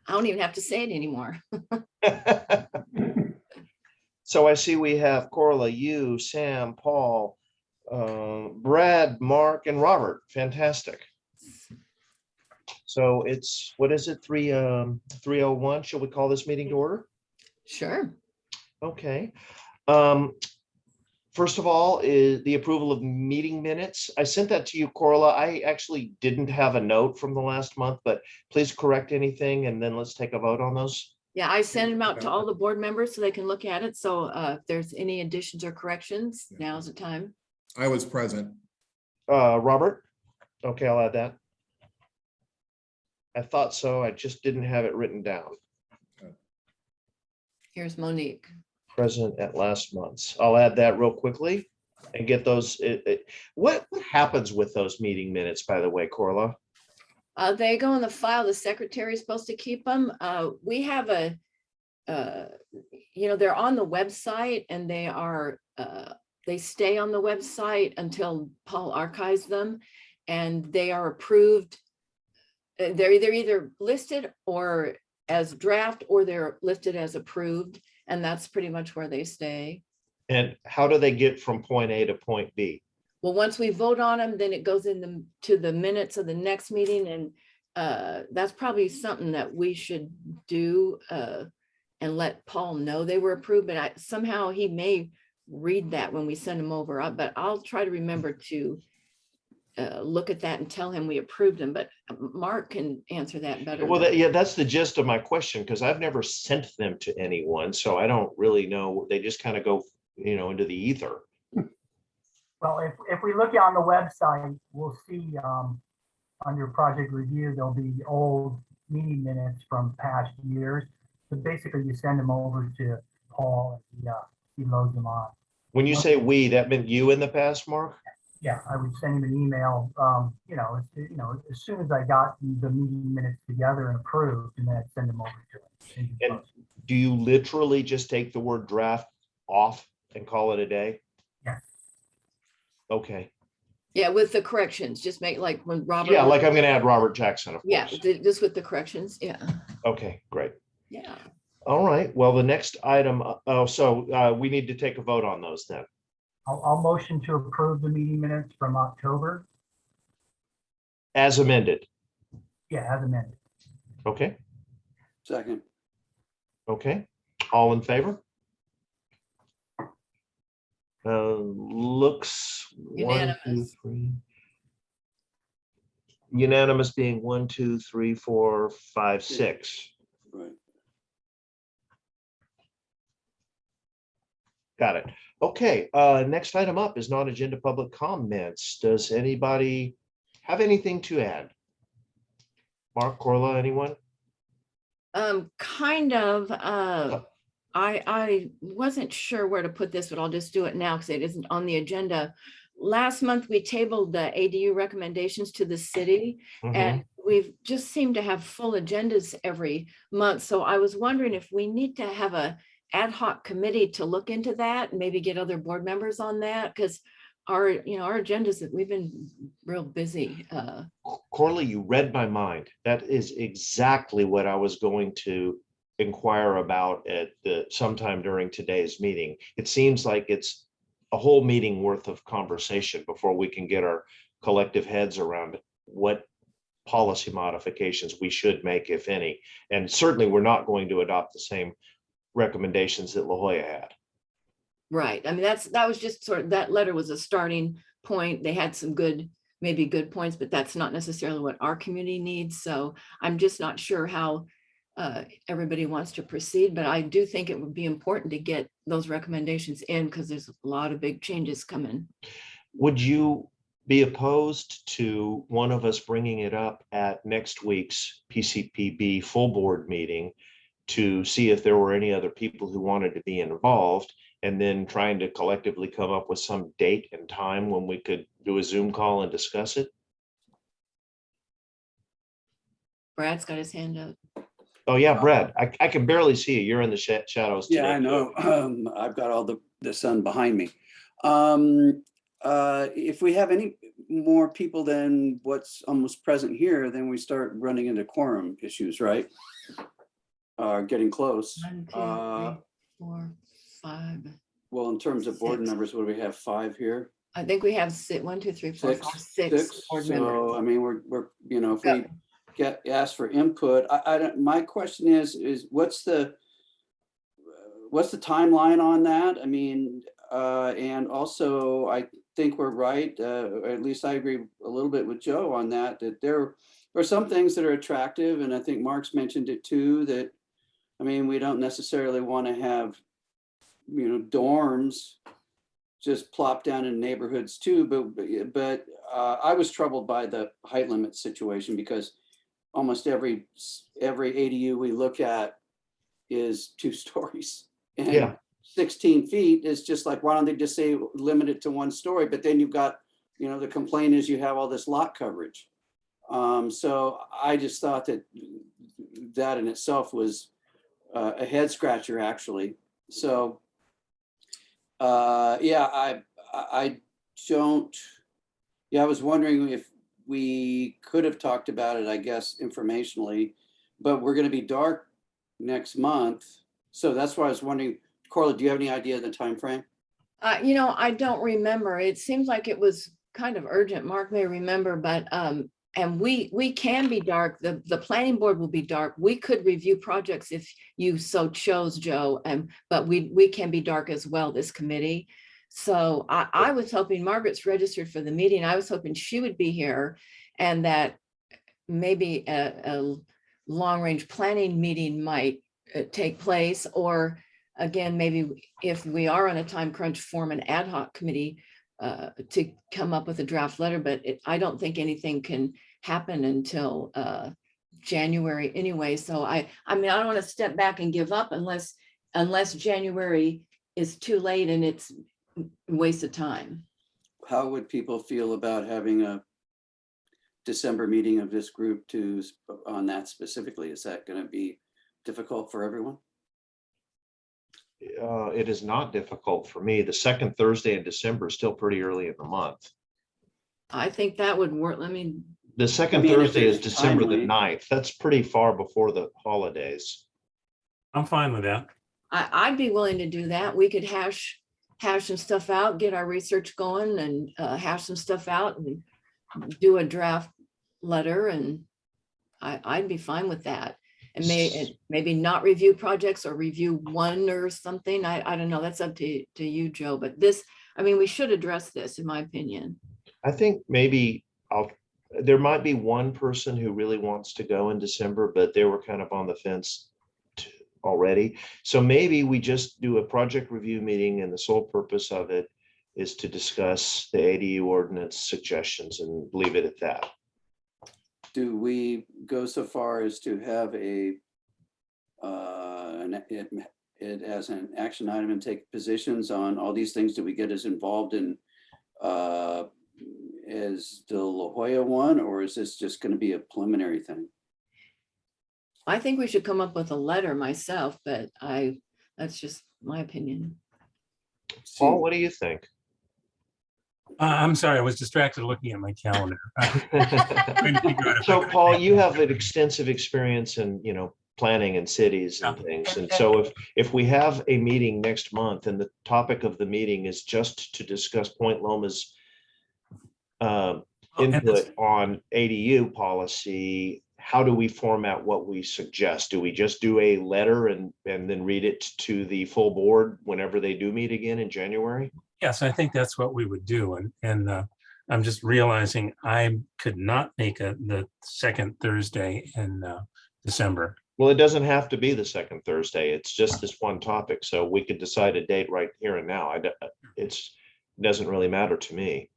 I don't even have to say it anymore. So I see we have Corla, you, Sam, Paul, Brad, Mark, and Robert. Fantastic. So it's, what is it, 3:01? Shall we call this meeting to order? Sure. Okay. First of all, is the approval of meeting minutes. I sent that to you, Corla. I actually didn't have a note from the last month, but please correct anything and then let's take a vote on those. Yeah, I sent them out to all the board members so they can look at it. So if there's any additions or corrections, now's the time. I was present. Robert? Okay, I'll add that. I thought so. I just didn't have it written down. Here's Monique. Present at last month's. I'll add that real quickly and get those. What happens with those meeting minutes, by the way, Corla? They go in the file. The secretary is supposed to keep them. We have a, they're on the website and they are, they stay on the website until Paul archives them, and they are approved. They're either listed or as draft or they're listed as approved, and that's pretty much where they stay. And how do they get from point A to point B? Well, once we vote on them, then it goes to the minutes of the next meeting, and that's probably something that we should do and let Paul know they were approved. But somehow he may read that when we send them over. But I'll try to remember to look at that and tell him we approved them. But Mark can answer that better. Well, yeah, that's the gist of my question, because I've never sent them to anyone, so I don't really know. They just kind of go, into the ether. Well, if we look on the website, we'll see under project review, there'll be old meeting minutes from past years. So basically you send them over to Paul and he loads them on. When you say we, that meant you in the past, Mark? Yeah, I would send him an email, as soon as I got the meeting minutes together and approved, and then I'd send them over to him. And do you literally just take the word draft off and call it a day? Yeah. Okay. Yeah, with the corrections, just make like when Robert. Yeah, like I'm going to add Robert Jackson, of Yeah, course. just with the corrections. Yeah. Okay, great. Yeah. All right. Well, the next item, we need to take a vote on those then. I'll motion to approve the meeting minutes from October. As amended. Yeah, as amended. Okay. Second. Okay. All in favor? Looks Unanimous. 1, 2, 3. Unanimous being 1, 2, 3, 4, 5, 6. Right. Got it. Okay. Next item up is non-agenda public comments. Does anybody have anything to add? Mark, Corla, anyone? Kind of. I wasn't sure where to put this, but I'll just do it now because it isn't on the agenda. Last month, we tabled the ADU recommendations to the city, and we've just seemed to have full agendas every month. So I was wondering if we need to have a ad hoc committee to look into that and maybe get other board members on that, because our agendas that we've been real busy. Corley, you read my mind. That is exactly what I was going to inquire about at sometime during today's meeting. It seems like it's a whole meeting worth of conversation before we can get our collective heads around what policy modifications we should make, if any. And certainly we're not going to adopt the same recommendations that La Jolla had. Right. I mean, that was just sort of, that letter was a starting point. They had some maybe good points, but that's not necessarily what our community needs. So I'm just not sure how everybody wants to proceed, but I do think it would be important to get those recommendations in because there's a lot of big changes coming. Would you be opposed to one of us bringing it up at next week's PCPB full board meeting to see if there were any other people who wanted to be involved, and then trying to collectively come up with some date and time when we could do a Zoom call and discuss it? Brad's got his hand up. Oh yeah, Brad, I can barely see you. You're in the shadows today. Yeah, I know. I've got all the sun behind me. If we have any more people than what's almost present here, then we start running into quorum issues, right? are getting close. 1, 2, 3, 4, 5. Well, in terms of board 6. members, what do we have, 5 here? I think we have 1, 2, 3, 4, 5, 6 board members. So, I mean, we're, you know, if Yep. we ask for input, I don't, my question is what's the timeline on that? I mean, and also I think we're right, or at least I agree a little bit with Joe on that, that there are some things that are attractive, and I think Mark's mentioned it too, that, I mean, we don't necessarily want to have, you know, dorms just plop down in neighborhoods too, but I was troubled by the height limit situation because almost every ADU we look at is 2 stories. And Yeah. 16 feet is just like, why don't they just say limit it to 1 story? But then you've got, you know, the complaint is you have all this lot coverage. So I just thought that in itself was a head scratcher, actually. So yeah, I don't, yeah, I was wondering if we could have talked about it, I guess, informationally, but we're going to be dark next month. So that's why I was wondering, Carla, do you have any idea of the time frame? You know, I don't remember. It seems like it was kind of urgent. Mark may remember, but and we can be dark. The planning board will be dark. We could review projects if you so chose, Joe, but we can be dark as well, this committee. So I was hoping, Margaret's registered for the meeting. I was hoping she would be here and that maybe a long-range planning meeting might take place, or again, maybe if we are on a time crunch, form an ad hoc committee to come up with a draft letter, but I don't think anything can happen until January anyway. So I mean, I don't want to step back and give up unless January is too late and it's a waste of time. How would people feel about having a December meeting of this group on that specifically? Is that going to be difficult for everyone? It is not difficult for me. The second Thursday in December is still pretty early in the month. I think that would work. The second I mean, if Thursday is it's December the timely. 9th. That's pretty far before the holidays. I'm fine with that. I'd be willing to do that. We could hash some stuff out, get our research going and hash some stuff out and do a draft letter, and I'd be fine with that. And maybe not review projects or review one or something. I don't know. That's up to you, Joe. But this, I mean, we should address this, in my opinion. I think maybe there might be one person who really wants to go in December, but they were kind of on the fence already. So maybe we just do a project review meeting, and the sole purpose of it is to discuss the ADU ordinance suggestions and leave it at that. Do we go so far as to have it as an action item and take positions on all these things that we get as involved in as the La Jolla one, or is this just going to be a preliminary thing? I think we should come up with a letter myself, but that's just my opinion. Paul, what do you think? I'm sorry, I was distracted looking at my calendar. Trying to figure out if I So could Paul, make you it. have an extensive experience in, planning in cities and things. And so if we have a meeting next month and the topic of the meeting is just to discuss Point Loma's input on ADU policy, how do we format what we suggest? Do we just do a letter and then read it to the full board whenever they do meet again in January? Yes, I think that's what we would do. And I'm just realizing I could not make the second Thursday in December. Well, it doesn't have to be the second Thursday. It's just this one topic. So we could decide a date right here and now. It doesn't really matter to me.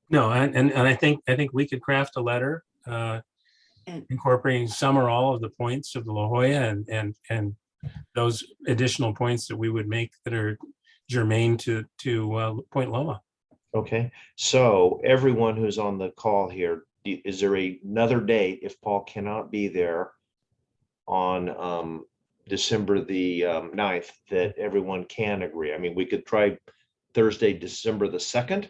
No, and I think we could craft a letter incorporating some or all of the points of the La Jolla and those additional points that we would make that are germane to Point Loma. Okay, so everyone who's on the call here, is there another date if Paul cannot be there on December the 9th that everyone can agree? I mean, we could try Thursday, December the 2nd,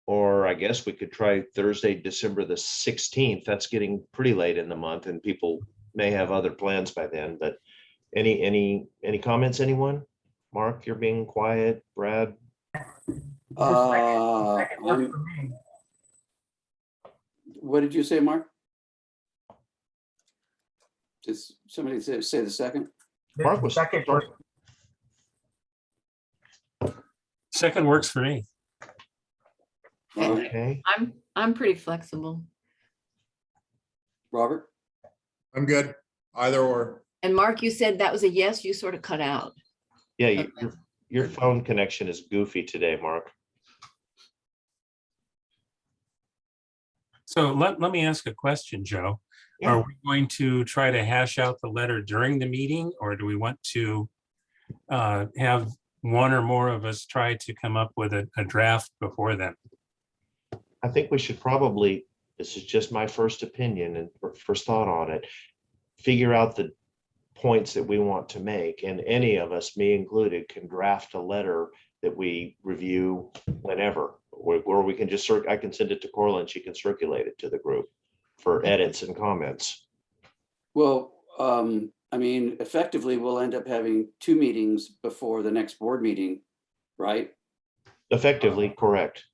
or I guess we could try Thursday, December the 16th. That's getting pretty late in the month and people may have other plans by then, but any comments, anyone? Mark, you're being quiet. Brad? Second works for me. What did you say, Mark? Did somebody say the second? Mark was Second sorry. Second works for me. Okay, I'm pretty flexible. Robert? I'm good. Either or. And Mark, you said that was a yes, you sort of cut out. yeah, Okay. your phone connection is goofy today, Mark. So let me ask a question, Joe. Yeah. Are we going to try to hash out the letter during the meeting, or do we want to have one or more of us try to come up with a draft before then? I think we should probably, this is just my first opinion and first thought on it, figure out the points that we want to make, and any of us, me included, can draft a letter that we review whenever, or we can just, I can send it to Corla and she can circulate it to the group for edits and comments. Well, I mean, effectively, we'll end up having 2 meetings before the next board meeting, right? Effectively, correct.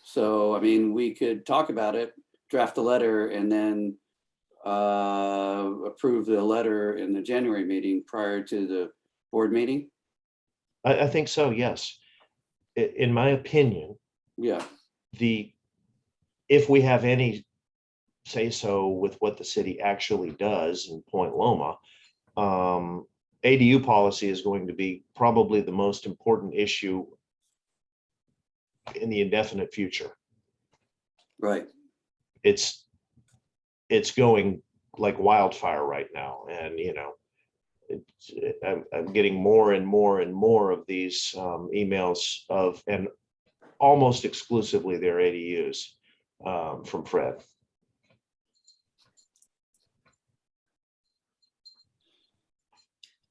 So, I mean, we could talk about it, draft a letter, and then approve the letter in the January meeting prior to the board meeting. I think so, yes. In my opinion, Yeah, if we have any say so with what the city actually does in Point Loma, ADU policy is going to be probably the most important issue in the indefinite future. right. It's going like wildfire right now, and I'm getting more and more and more of these emails of, and almost exclusively their ADUs from Fred.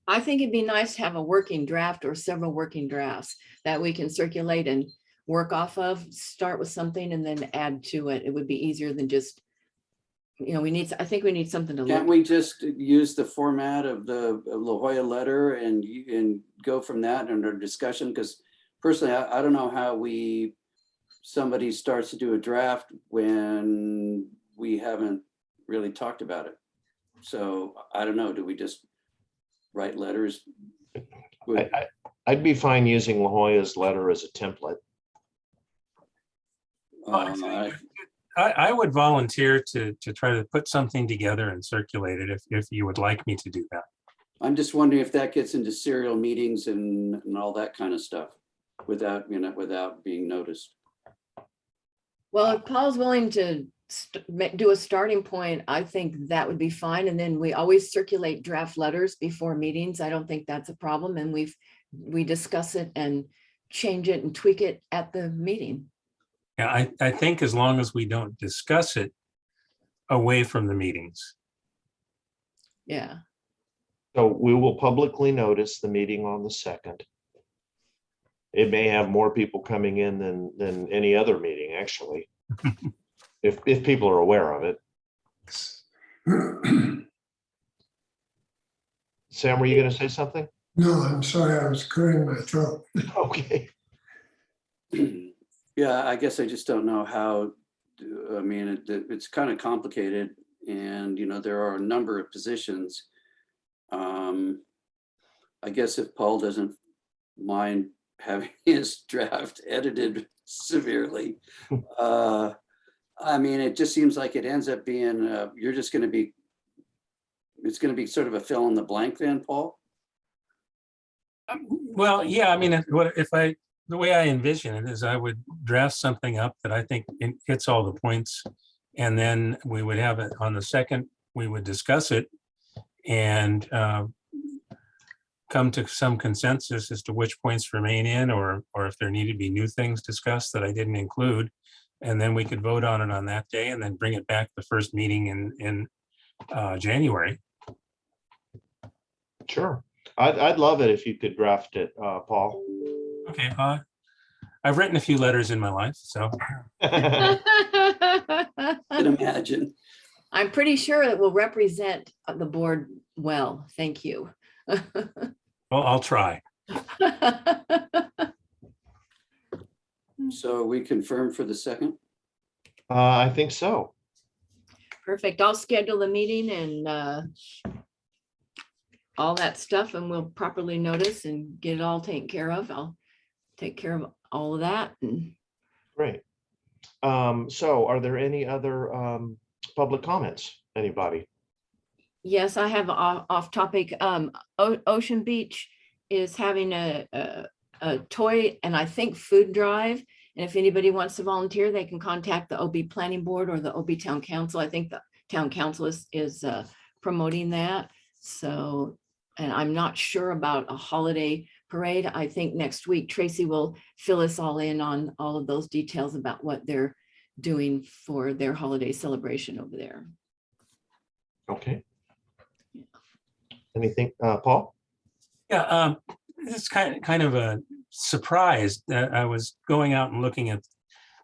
I think it'd be nice to have a working draft or several working drafts that we can circulate and work off of, start with something and then add to it. It would be easier than just, I think we need something to look. Can't we just use the format of the La Jolla letter and go from that in our discussion? Because personally, I don't know how somebody starts to do a draft when we haven't really talked about it. So I don't know, do we just write letters? I'd be fine using La Jolla's letter as a template. I would volunteer to try to put something together and circulate it if you would like me to do that. I'm just wondering if that gets into serial meetings and all that kind of stuff without being noticed. Well, if Paul's willing to do a starting point, I think that would be fine. And then we always circulate draft letters before meetings. I don't think that's a problem. And we discuss it and change it and tweak it at the meeting. Yeah, I think as long as we don't discuss it away from the meetings. Yeah. So we will publicly notice the meeting on the 2nd. It may have more people coming in than any other meeting, actually, if people are aware of it. Sam, were you going to say something? No, I'm sorry, I was clearing my throat. Okay. Yeah, I guess I just don't know how, I mean, it's kind of complicated and, there are a number of positions. I guess if Paul doesn't mind having his draft edited severely, I mean, it just seems like it ends up being, it's going to be sort of a fill in the blank then, Paul? Well, yeah, I mean, the way I envision it is I would draft something up that I think hits all the points. And then we would have it on the 2nd, we would discuss it and come to some consensus as to which points remain in, or if there need to be new things discussed that I didn't include. And then we could vote on it on that day and then bring it back the first meeting in January. Sure. I'd love it if you could draft it, Paul. Okay, I've written a few letters in my life, so. I can imagine. I'm pretty sure it will represent the board well. Thank you. Well, I'll try. So we confirm for the second? I think so. Perfect. I'll schedule the meeting and all that stuff, and we'll properly notice and get it all taken care of. I'll take care of all of that. And Great. So are there any other public comments? Anybody? yes, I have off topic. Ocean Beach is having a toy and I think food drive. And if anybody wants to volunteer, they can contact the OB Planning Board or the OB Town Council. I think the Town Council is promoting that. So, and I'm not sure about a holiday parade. I think next week Tracy will fill us all in on all of those details about what they're doing for their holiday celebration over there. Okay. Anything, Paul? Yeah, it's kind of a surprise that I was going out and looking at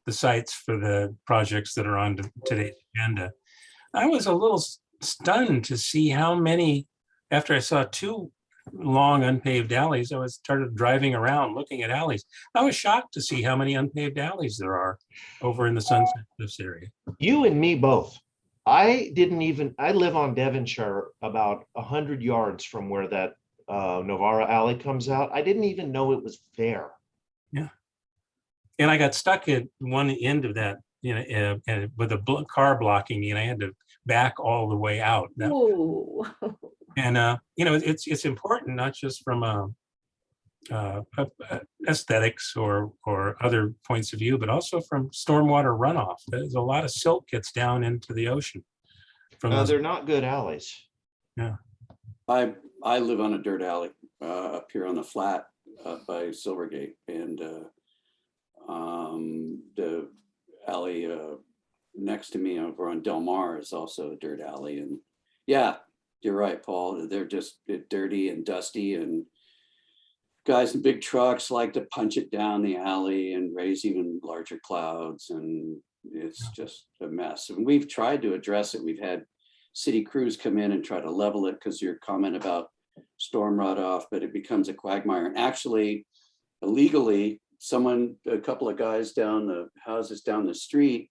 the sites for the projects that are on today's agenda. I was a little stunned to see how many, after I saw 2 long unpaved alleys, I started driving around looking at alleys. I was shocked to see how many unpaved alleys there are over in the Sunset Cliffs area. You and me both. I live on Devonshire, about 100 yards from where that Novara alley comes out. I didn't even know it was there. Yeah. And I got stuck at one end of that, and with a car blocking me, and I had to back all the way out. Oh. And it's important, not just from aesthetics or other points of view, but also from stormwater runoff. There's a lot of silt gets down into the ocean. They're not good alleys. Yeah. I live on a dirt alley up here on the flat by Silvergate, and the alley next to me over on Del Mar is also a dirt alley. And yeah, you're right, Paul. They're just dirty and dusty, and guys in big trucks like to punch it down the alley and raise even larger clouds, and it's just a mess. And we've tried to address it. We've had city crews come in and try to level it because your comment about storm runoff, but it becomes a quagmire. And actually, illegally, a couple of guys down the houses down the street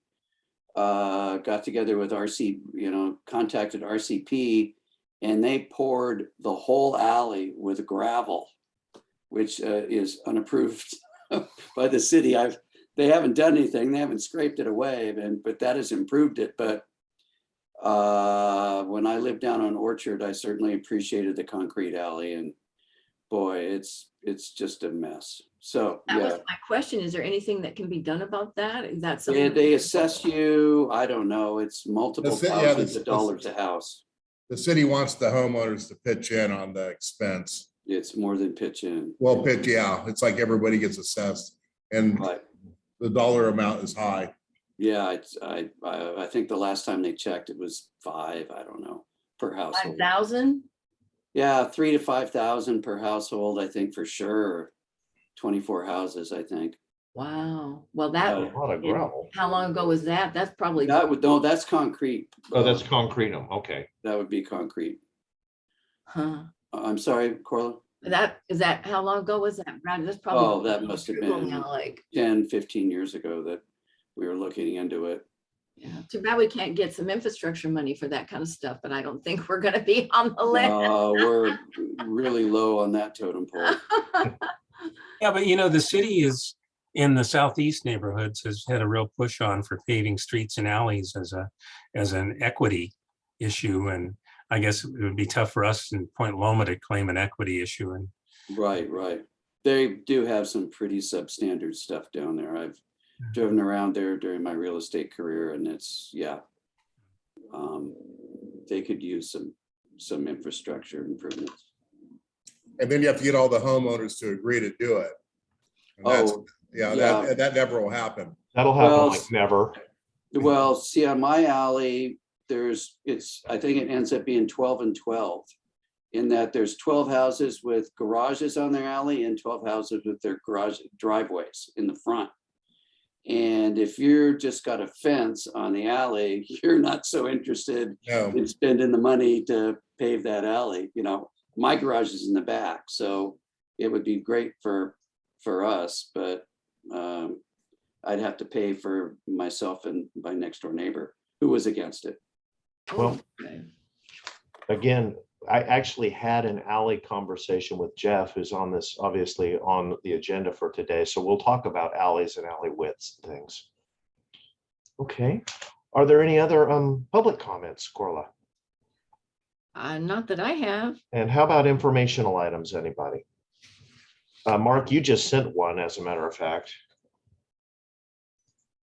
got together with contacted RCP, and they poured the whole alley with gravel, which is unapproved by the city. They haven't done anything. They haven't scraped it away, but that has improved it. But when I lived down on Orchard, I certainly appreciated the concrete alley, and boy, it's just a mess. So That yeah, was my question. Is there anything that can be done about that? Is that something? they assess you. I don't know. It's multiple thousands of dollars a house. The city wants the homeowners to pitch in on the expense. It's more than pitch in. Well, yeah, it's like everybody gets assessed and But the dollar amount is high. yeah, I think the last time they checked, it was 5, I don't know, per household. 5,000? Yeah, 3,000 to 5,000 per household, I think, for sure. 24 houses, I think. Wow. Well, that, A lot of gravel. how long ago was that? That's probably. That's concrete. Oh, that's concrete. Okay. That would be concrete. Huh. I'm sorry, Corla. How long ago was that, Brad? That's probably. Oh, that must have been now, like, 10, 15 years ago that we were looking into it. yeah. Too bad we can't get some infrastructure money for that kind of stuff, but I don't think we're gonna be on the list. We're really low on that totem pole. Yeah, but the city is in the southeast neighborhoods has had a real push on for paving streets and alleys as an equity issue. And I guess it would be tough for us in Point Loma to claim an equity issue. And Right. They do have some pretty substandard stuff down there. I've driven around there during my real estate career, and it's, they could use some infrastructure improvements. And then you have to get all the homeowners to agree to do it. And that never will happen. That'll happen like never. Well, see, on my alley, I think it ends up being 12 and 12, in that there's 12 houses with garages on their alley and 12 houses with their garage driveways in the front. And if you're just got a fence on the alley, you're not so interested No, in spending the money to pave that alley. You know, my garage is in the back, so it would be great for us, but I'd have to pay for myself and my next door neighbor who was against it. Well, Okay. again, I actually had an alley conversation with Jeff, who's on this, obviously on the agenda for today. So we'll talk about alleys and alley widths and things. Okay. Are there any other public comments, Corla? Not that I have. And how about informational items, anybody? Mark, you just sent one, as a matter of fact.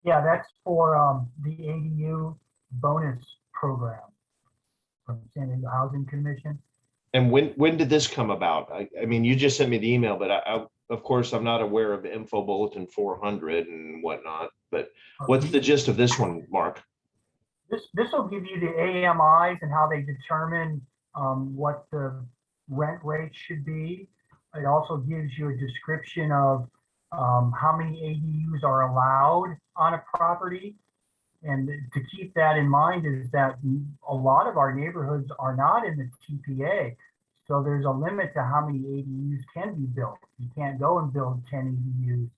Yeah, that's for the ADU bonus program from San Diego Housing Commission. And when did this come about? I mean, you just sent me the email, but of course, I'm not aware of Info Bulletin 400 and whatnot, but what's the gist of this one, Mark? This will give you the AMIs and how they determine what the rent rate should be. It also gives you a description of how many ADUs are allowed on a property. And to keep that in mind is that a lot of our neighborhoods are not in the TPA. So there's a limit to how many ADUs can be built. You can't go and build 10 ADUs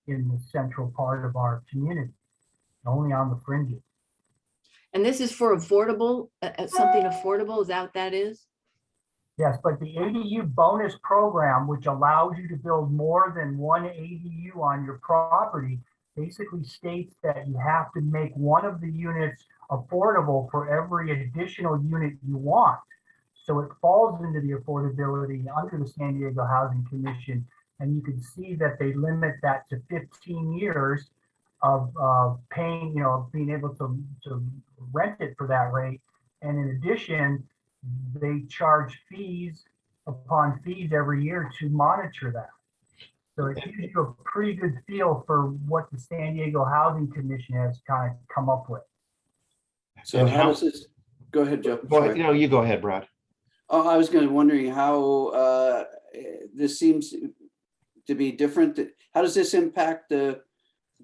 in the central part of our community, only on the fringes. And this is for affordable, something affordable, is that what that is? Yes, but the ADU bonus program, which allows you to build more than one ADU on your property, basically states that you have to make one of the units affordable for every additional unit you want. So it falls into the affordability under the San Diego Housing Commission. And you can see that they limit that to 15 years of paying, you know, being able to rent it for that rate. And in addition, they charge fees upon fees every year to monitor that. So it gives you a pretty good feel for what the San Diego Housing Commission has kind of come up with. So And how how- does this, go ahead, Joe. Well, Sorry. you go ahead, Brad. Oh, I was wondering how this seems to be different. How does this impact the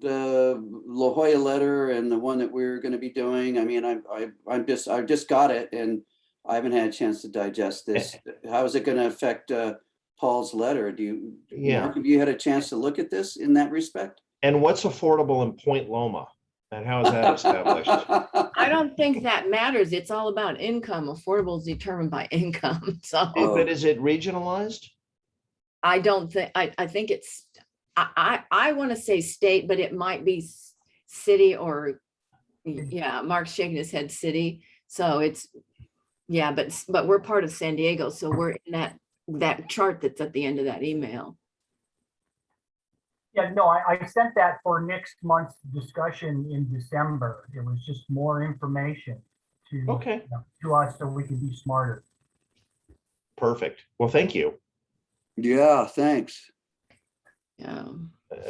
La Jolla letter and the one that we're going to be doing? I mean, I've just got it and I haven't had a chance to digest this. How is it going to affect Paul's letter? Mark, have you had a chance to look at this in that respect? And what's affordable in Point Loma? And how is that established? I don't think that matters. It's all about income. Affordable is determined by income. So But is it regionalized? I don't think, I think it's, I want to say state, but it might be city or, yeah, Mark's shaking his head city. So it's, yeah, but we're part of San Diego. So we're in that chart that's at the end of that email. Yeah, no, I sent that for next month's discussion in December. It was just more information to, to us so we can be smarter. Perfect. Well, thank you. Yeah, thanks. Yeah.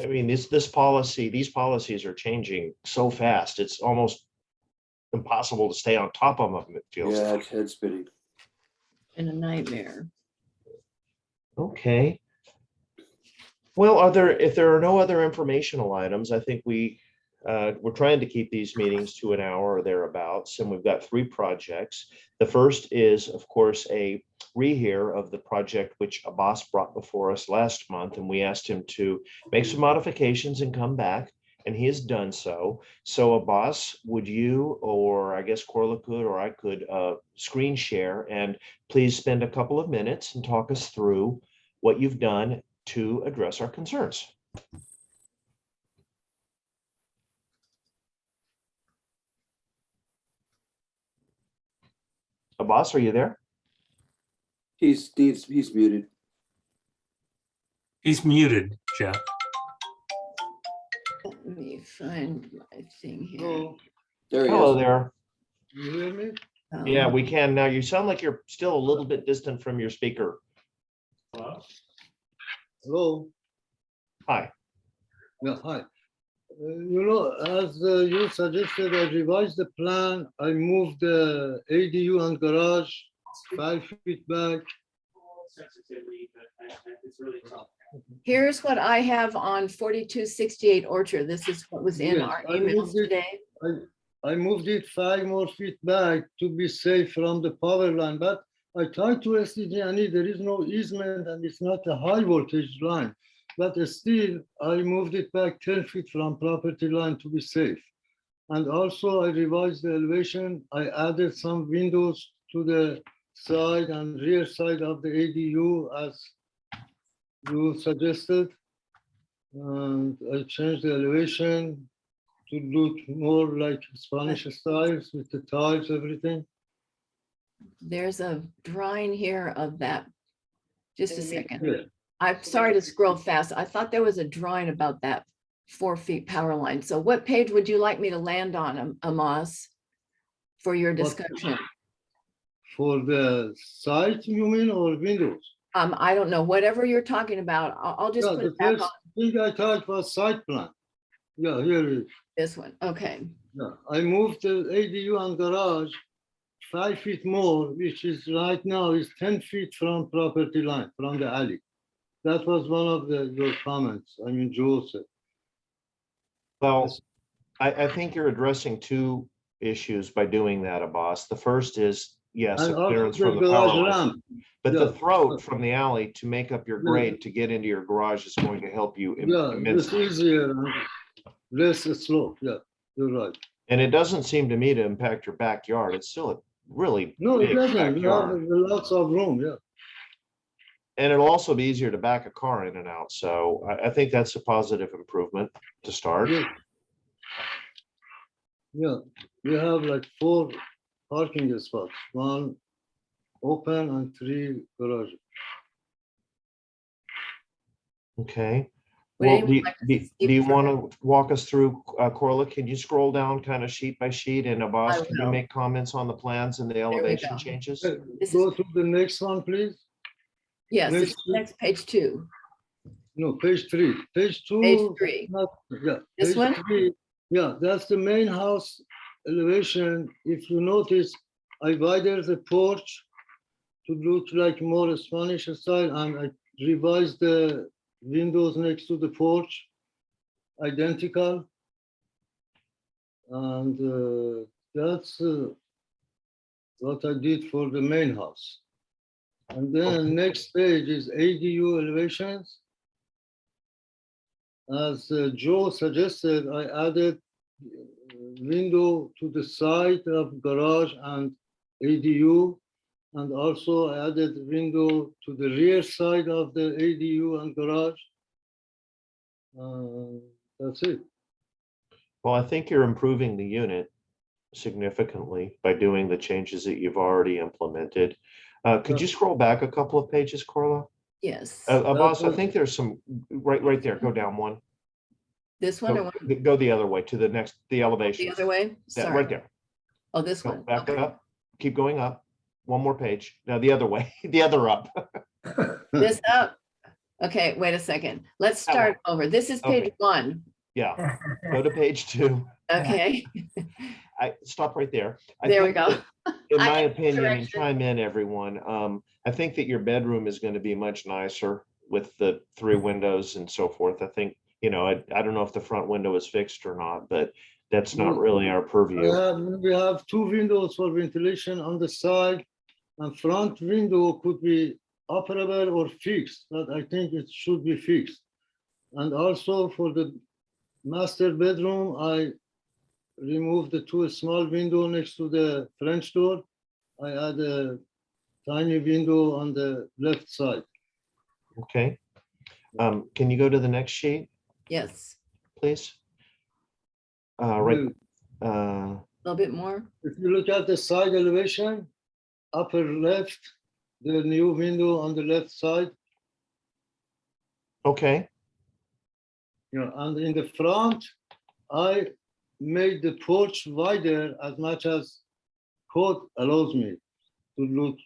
I mean, these policies are changing so fast. It's almost impossible to stay on top of them, it feels Yeah, like. it's head spinning. And a nightmare. Okay. Well, if there are no other informational items, I think we're trying to keep these meetings to an hour or thereabouts, and we've got 3 projects. The first is, of course, a rehear of the project which Abbas brought before us last month, and we asked him to make some modifications and come back, and he has done so. So Abbas, would you, or I guess Corla could, or I could screen share, and please spend a couple of minutes and talk us through what you've done to address our concerns. Abbas, are you there? He's muted. He's muted, Jeff. Let me find my thing here. There he Hello is. there. You hear me? Yeah, we can now. You sound like you're still a little bit distant from your speaker. Hello? Hi. Yeah, hi. As you suggested, I revised the plan. I moved the ADU and garage 5 feet back. Here's what I have on 4268 Orchard. This is what was in Yes, our I emails moved it. today. I moved it 5 more feet back to be safe from the power line, but I tried to SDG&E, there is no easement and it's not a high voltage line. But still, I moved it back 10 feet from property line to be safe. And also I revised the elevation. I added some windows to the side and rear side of the ADU as you suggested. And I changed the elevation to look more like Spanish styles with the tiles, everything. There's a drawing here of that. Just a second. Yeah. I'm sorry to scroll fast. I thought there was a drawing about that 4 feet power line. So what page would you like me to land on, Amos, for your discussion? For the site, you mean, or windows? I don't know, whatever you're talking about. I'll just Yeah, put the it back first on thing I talked was site plan. Yeah, here it is. this one. Okay. Yeah, I moved the ADU and garage 5 feet more, which is right now is 10 feet from property line, from the alley. That was one of your comments. I mean, Joe said. Well, I think you're addressing two issues by doing that, Abbas. The first is, yes, And a also clearance the from the power garage line, ramp. but the Yeah. throat from the alley to make up your Yeah. grade to get into your garage is going to help you Yeah, it's immensely. easier and less slope. Yeah, you're right. And it doesn't seem to me to impact your backyard. It's still a really No, it big doesn't. You have backyard. lots of room. Yeah. And it'll also be easier to back a car in and out. So I think that's a positive improvement to start. Yeah. Yeah, we have like 4 parking spots, 1 open and 3 garage. Okay. Would Well, anyone like to do speak you for- want to walk us through, Corla? Can you scroll down kind of sheet by sheet? And Abbas, I can you will. make comments on the plans and the we elevation go. changes? This Go is, to the next one, please. yes, next it's next page 2, No, page 3. Page 2. page 3. Yeah. This page one? 3. Yeah, that's the main house elevation. If you notice, I widened the porch to look like more Spanish style, and I revised the windows next to the porch, identical. And that's what I did for the main house. And then next page is ADU elevations. As Joe suggested, I added window to the side of garage and ADU. And also I added window to the rear side of the ADU and garage. That's it. Well, I think you're improving the unit significantly by doing the changes that you've already implemented. Could you scroll back a couple of pages, Corla? Yes, Abbas, I think there's some, right there, go down one. this one or one? Go the other way to the next, the elevation. The other way? That, Sorry. right there. Oh, this Go one. back Okay. up, keep going up. One more page. No, the other way, the other up. This up. Okay, wait a second. Let's That start over. This is page Okay. 1. Yeah, go to page 2. Okay, Stop right there. I there we think go. that, in I my get the opinion, and direction. chime in, everyone, I think that your bedroom is going to be much nicer with the 3 windows and so forth. I think, you know, I don't know if the front window is fixed or not, but that's not really our purview. We have 2 windows for ventilation on the side, and front window could be operable or fixed, but I think it should be fixed. And also for the master bedroom, I removed the 2 small window next to the French door. I add a tiny window on the left side. Okay. Can you go to the next sheet, Yes, please? Right. You- a little bit more. If you look at the side elevation, upper left, the new window on the left side. Okay. Yeah, and in the front, I made the porch wider as much as code allows me to look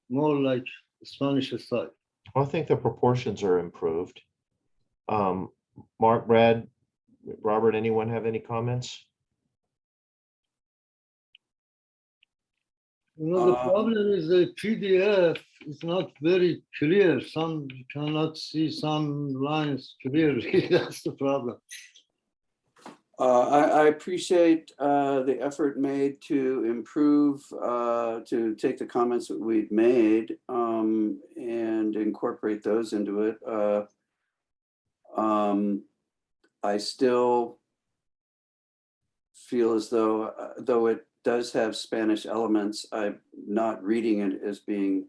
more like Spanish style. Well, I think the proportions are improved. Mark, Brad, Robert, anyone have any comments? You know, the problem is the PDF is not very clear. Some you cannot see some lines clearly. That's the problem. I appreciate the effort made to improve, to take the comments that we've made and incorporate those into it. I still feel as though it does have Spanish elements, I'm not reading it as being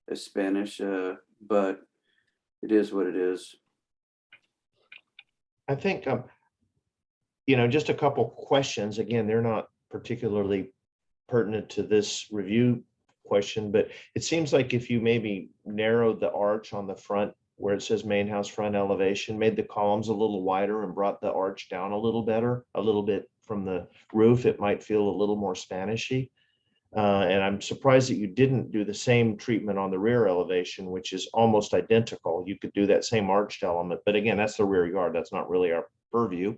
a Spanish, but it is what it is. I think, you know, just a couple questions. Again, they're not particularly pertinent to this review question, but it seems like if you maybe narrowed the arch on the front where it says main house front elevation, made the columns a little wider and brought the arch down a little better, a little bit from the roof, it might feel a little more Spanishy. And I'm surprised that you didn't do the same treatment on the rear elevation, which is almost identical. You could do that same arched element, but again, that's the rear yard. That's not really our purview.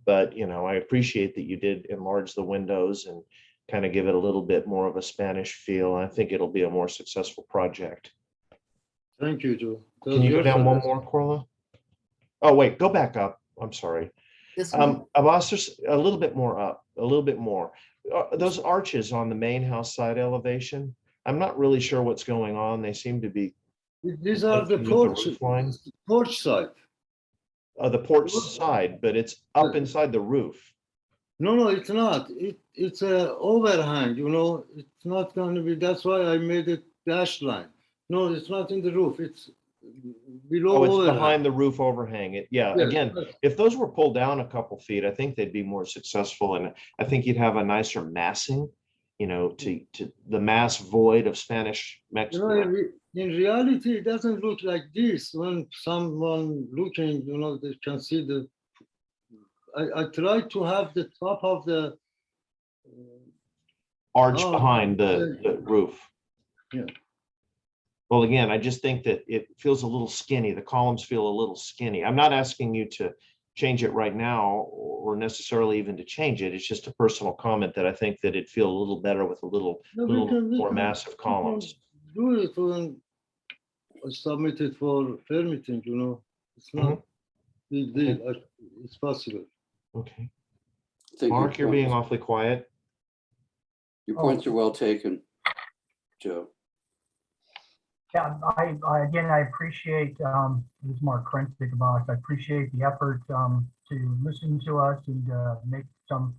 But, you know, I appreciate that you did enlarge the windows and kind of give it a little bit more of a Spanish feel. I think it'll be a more successful project. Thank you, Joe. Can you go down one more, Corla? Oh, wait, go back up. I'm sorry. This one? Abbas, there's a little bit more up, a little bit more. Those arches on the main house side elevation, I'm not really sure what's going on. They seem to be. These are the with porch, roof line. porch side. The porch side, but it's up inside the roof. No, it's not. It's a overhang, you know, it's not going to be, that's why I made it dashed line. No, it's not in the roof. It's below. Oh, it's overhang. behind the roof overhang. Yeah, Yes, again, but- if those were pulled down a couple feet, I think they'd be more successful. And I think you'd have a nicer massing, you know, to the mass void of Spanish You know, Mexican. in reality, it doesn't look like this. When someone looking, you know, they can see the. I try to have the top of the. Arch Oh, behind the roof. Yeah. Well, again, I just think that it feels a little skinny. The columns feel a little skinny. I'm not asking you to change it right now or necessarily even to change it. It's just a personal comment that I think that it'd feel a little better with a little No, we can- more massive columns. Do it when I submit it for permitting, you know, it's not big deal. It's possible. Okay. I think Mark, you're your being points- awfully quiet. Your points are well taken, Joe. Yeah, again, I appreciate, this is Mark Krensick about, I appreciate the effort to listen to us and make some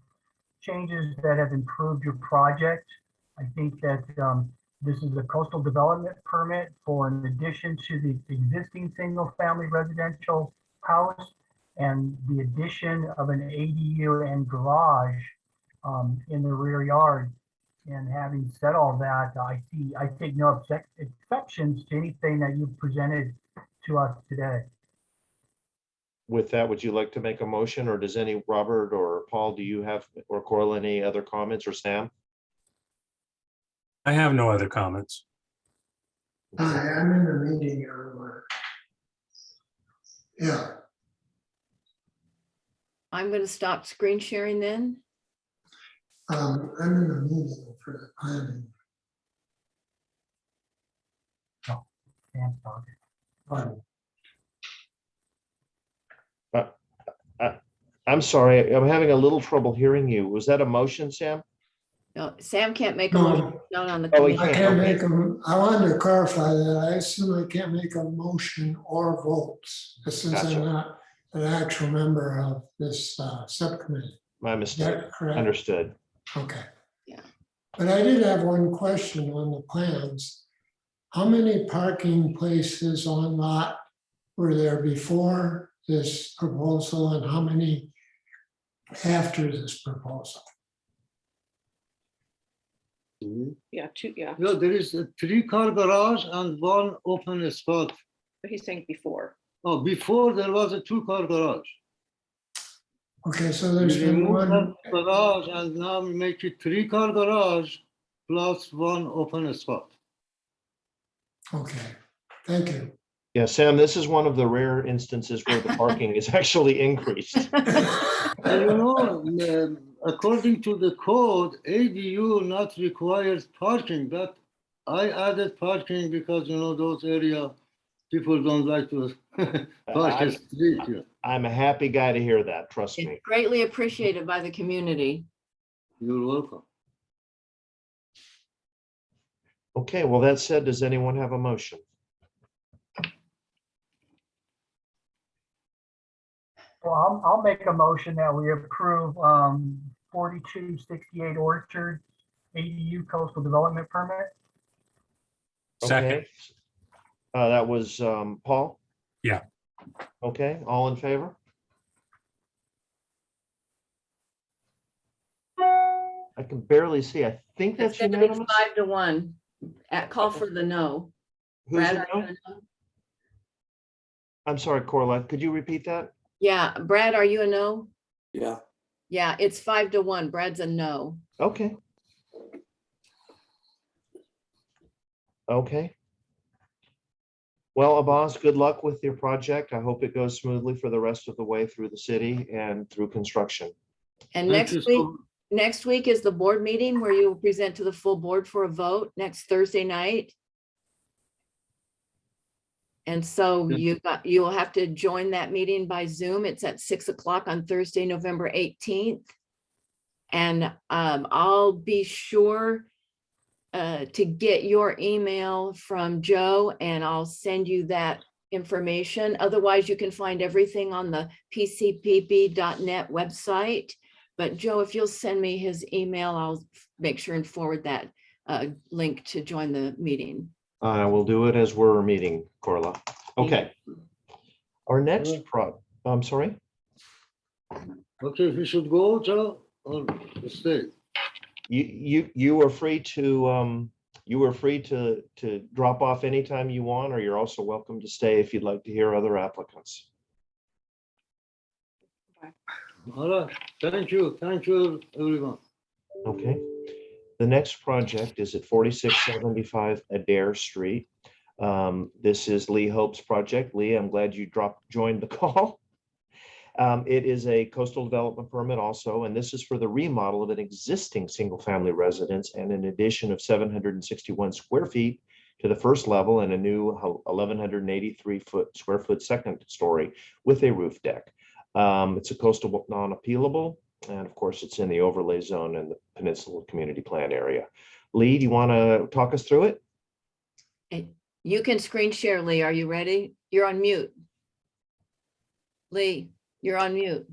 changes that have improved your project. I think that this is a coastal development permit for an addition to the existing single-family residential house and the addition of an ADU and garage in the rear yard. And having said all that, I take no exceptions to anything that you've presented to us today. With that, would you like to make a motion, or does any Robert or Paul, do you have, or Coral, any other comments, or Sam? I have no other comments. Hi, I'm in the meeting. Yeah, I'm going to stop screen sharing then. I'm in the meeting for the planning. Sam's talking. Fine. I'm sorry, I'm having a little trouble hearing you. Was that a motion, Sam? No, Sam can't make a No. motion, not on the Oh, he committee. I can't, can't okay. make them, I wanted to clarify that. I assume I can't make a motion or votes, since Gotcha. I'm not an actual member of this subcommittee. My Is mistake. that correct? Understood. Okay. Yeah. But I did have one question on the plans. How many parking places on lot were there before this proposal and how many after this proposal? Yeah, two, yeah, Yeah, there is a 3-car garage and 1 open spot. but he's saying before. Oh, before there was a 2-car garage. Okay, so We there's been removed one, that garage and now we make it 3-car garage plus 1 open spot. okay, thank you. Yeah, Sam, this is one of the rare instances where the parking is actually increased. And you know, according to the code, ADU not requires parking, but I added parking because, you know, those area, people don't like to park a street here. I'm a happy guy to hear that, trust me. It's greatly appreciated by the community. You're welcome. Okay, well, that said, does anyone have a motion? Well, I'll make a motion that we approve 4268 Orchard ADU coastal development permit. Second. Okay. That was Paul? Yeah. Okay, all in favor? I can barely see. I think It's that's going to be unanimous. 5-1. Call for the no. Who's Brad, a are no? you a no? I'm sorry, Corla, could you repeat that? Yeah, Brad, are you a no? Yeah. Yeah, it's 5-1. Brad's a no. Okay. Okay. Well, Abbas, good luck with your project. I hope it goes smoothly for the rest of the way through the city and through construction. And Thank you next week is the board meeting where you will present to the full board for a vote next Thursday night. And so you will have to join that meeting by Zoom. It's at 6 o'clock on Thursday, November 18th. And I'll be sure to get your email from Joe, and I'll send you that information. Otherwise, you can find everything on the PCPB.net website. But Joe, if you'll send me his email, I'll make sure and forward that link to join the meeting. We'll do it as we're meeting, Corla. Okay. Our next I'm sorry. Okay, we should go, Joe, or stay? You were free to drop off anytime you want, or you're also welcome to stay if you'd like to hear other applicants. All right, thank you, everyone. Okay. The next project is at 4675 Adair Street. This is Lee Hope's project. Lee, I'm glad you joined the call. It is a coastal development permit also, and this is for the remodel of an existing single-family residence and an addition of 761 square feet to the first level and a new 1,183 square foot second story with a roof deck. It's a coastal non-appealable, and of course, it's in the overlay zone and the Peninsula community plan area. Lee, do you want to talk us through it? You can screen share, Lee. Are you ready? You're on mute. Lee, you're on mute.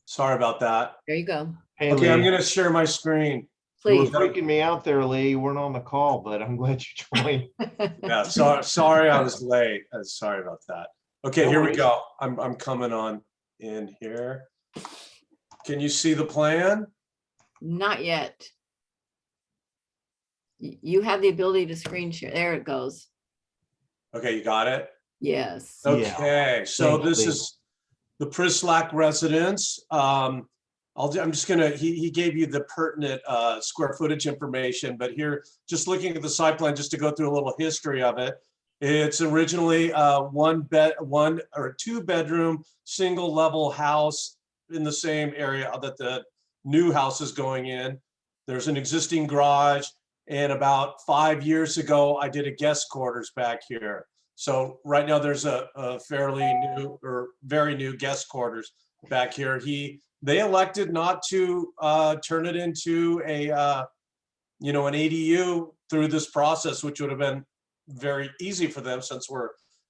Sorry about that. There you go. Hey, Okay, Lee. I'm going to share my screen. You were Please. freaking me out there, Lee. You weren't on the call, but I'm glad you joined. Yeah, sorry I was late. Sorry about that. Okay, No here we worries. go. I'm coming on in here. Can you see the plan? Not yet. You have the ability to screen share. There it goes. Okay, you got it? Yes. Okay, so Thanks, this Lee. is the Prislac Residence. I'm just gonna, he gave you the pertinent square footage information, but here, just looking at the site plan, just to go through a little history of it. It's originally one or two bedroom, single level house in the same area that the new house is going in. There's an existing garage, and about 5 years ago, I did a guest quarters back here. So right now there's a fairly new or very new guest quarters back here. They elected not to turn it into an ADU through this process, which would have been very easy for them since we're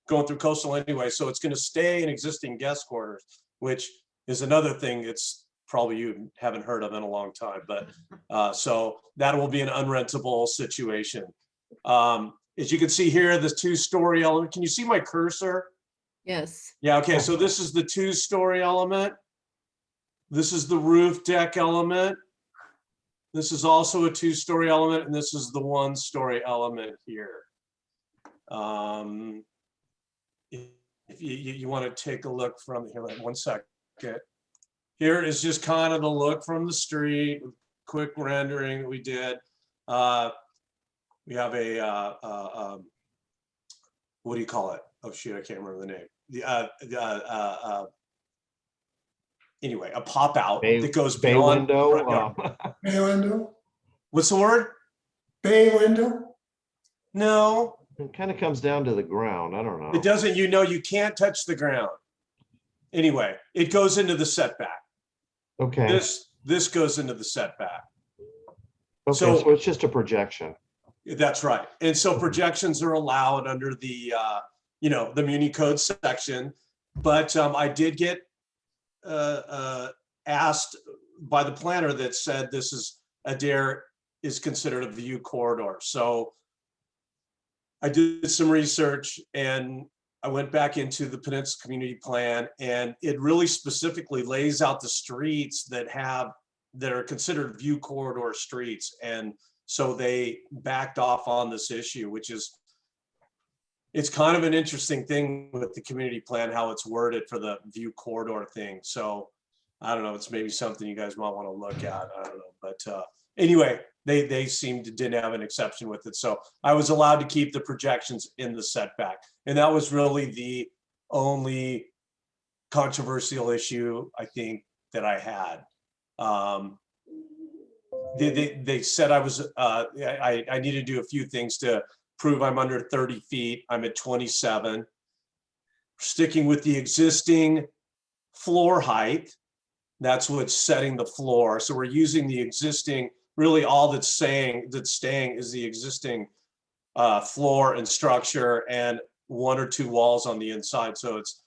going through coastal anyway. So it's going to stay in existing guest quarters, which is another thing it's probably you haven't heard of in a long time. But so that will be an unrentable situation. As you can see here, the two-story element. Can you see my cursor? Yes. Yeah, okay, so this is the two-story element. This is the roof deck element. This is also a two-story element, and this is the one-story element here. If you want to take a look from here, like 1 second. Here is just kind of the look from the street, quick rendering that we did. We have a, what do you call it? Oh shoot, I can't remember the name. anyway, a pop out Bay- that goes Bay beyond. the window. front yard. Bay window, What's the word? bay window? No, It kind of comes down to the ground. I don't know. it doesn't. You know, you can't touch the ground. Anyway, it goes into the setback. Okay. This goes into the setback. Okay, so- so it's just a projection. That's right. And so projections are allowed under the, the Muni Code section. But I did get asked by the planner that said this is Adair is considered a view corridor. So I did some research and I went back into the Peninsula Community Plan, and it really specifically lays out the streets that are considered view corridor streets. And so they backed off on this issue, which is, it's kind of an interesting thing with the community plan, how it's worded for the view corridor thing. So I don't know, it's maybe something you guys might want to look at. I don't know, but anyway, they didn't have an exception with it. So I was allowed to keep the projections in the setback. And that was really the only controversial issue, I think, that I had. They said I was, I needed to do a few things to prove I'm under 30 feet. I'm at 27. Sticking with the existing floor height. That's what's setting the floor. So we're using the existing, really all that's staying is the existing floor and structure and one or two walls on the inside. So it's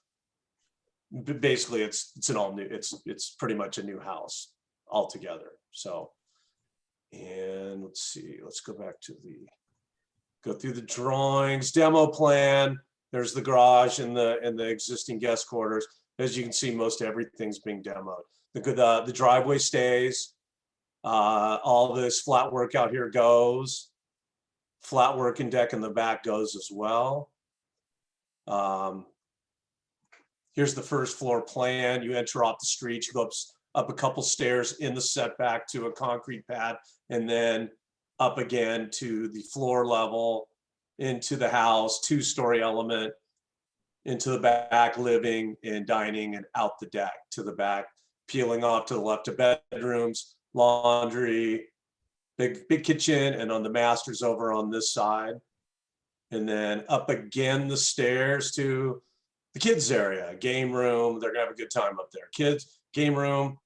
basically it's an all new, it's pretty much a new house altogether. So, and let's see, let's go back to go through the drawings, demo plan. There's the garage and the existing guest quarters. As you can see, most everything's being demoed. The driveway stays. All this flat work out here goes. Flat work and deck in the back goes as well. Here's the first floor plan. You enter off the street, you go up a couple stairs in the setback to a concrete pad, and then up again to the floor level, into the house, two-story element, into the back living and dining, and out the deck to the back, peeling off to the left of bedrooms, laundry, big kitchen, and on the master's over on this side. And then up again the stairs to the kids area, game room. They're gonna have a good time up there. Kids, game room,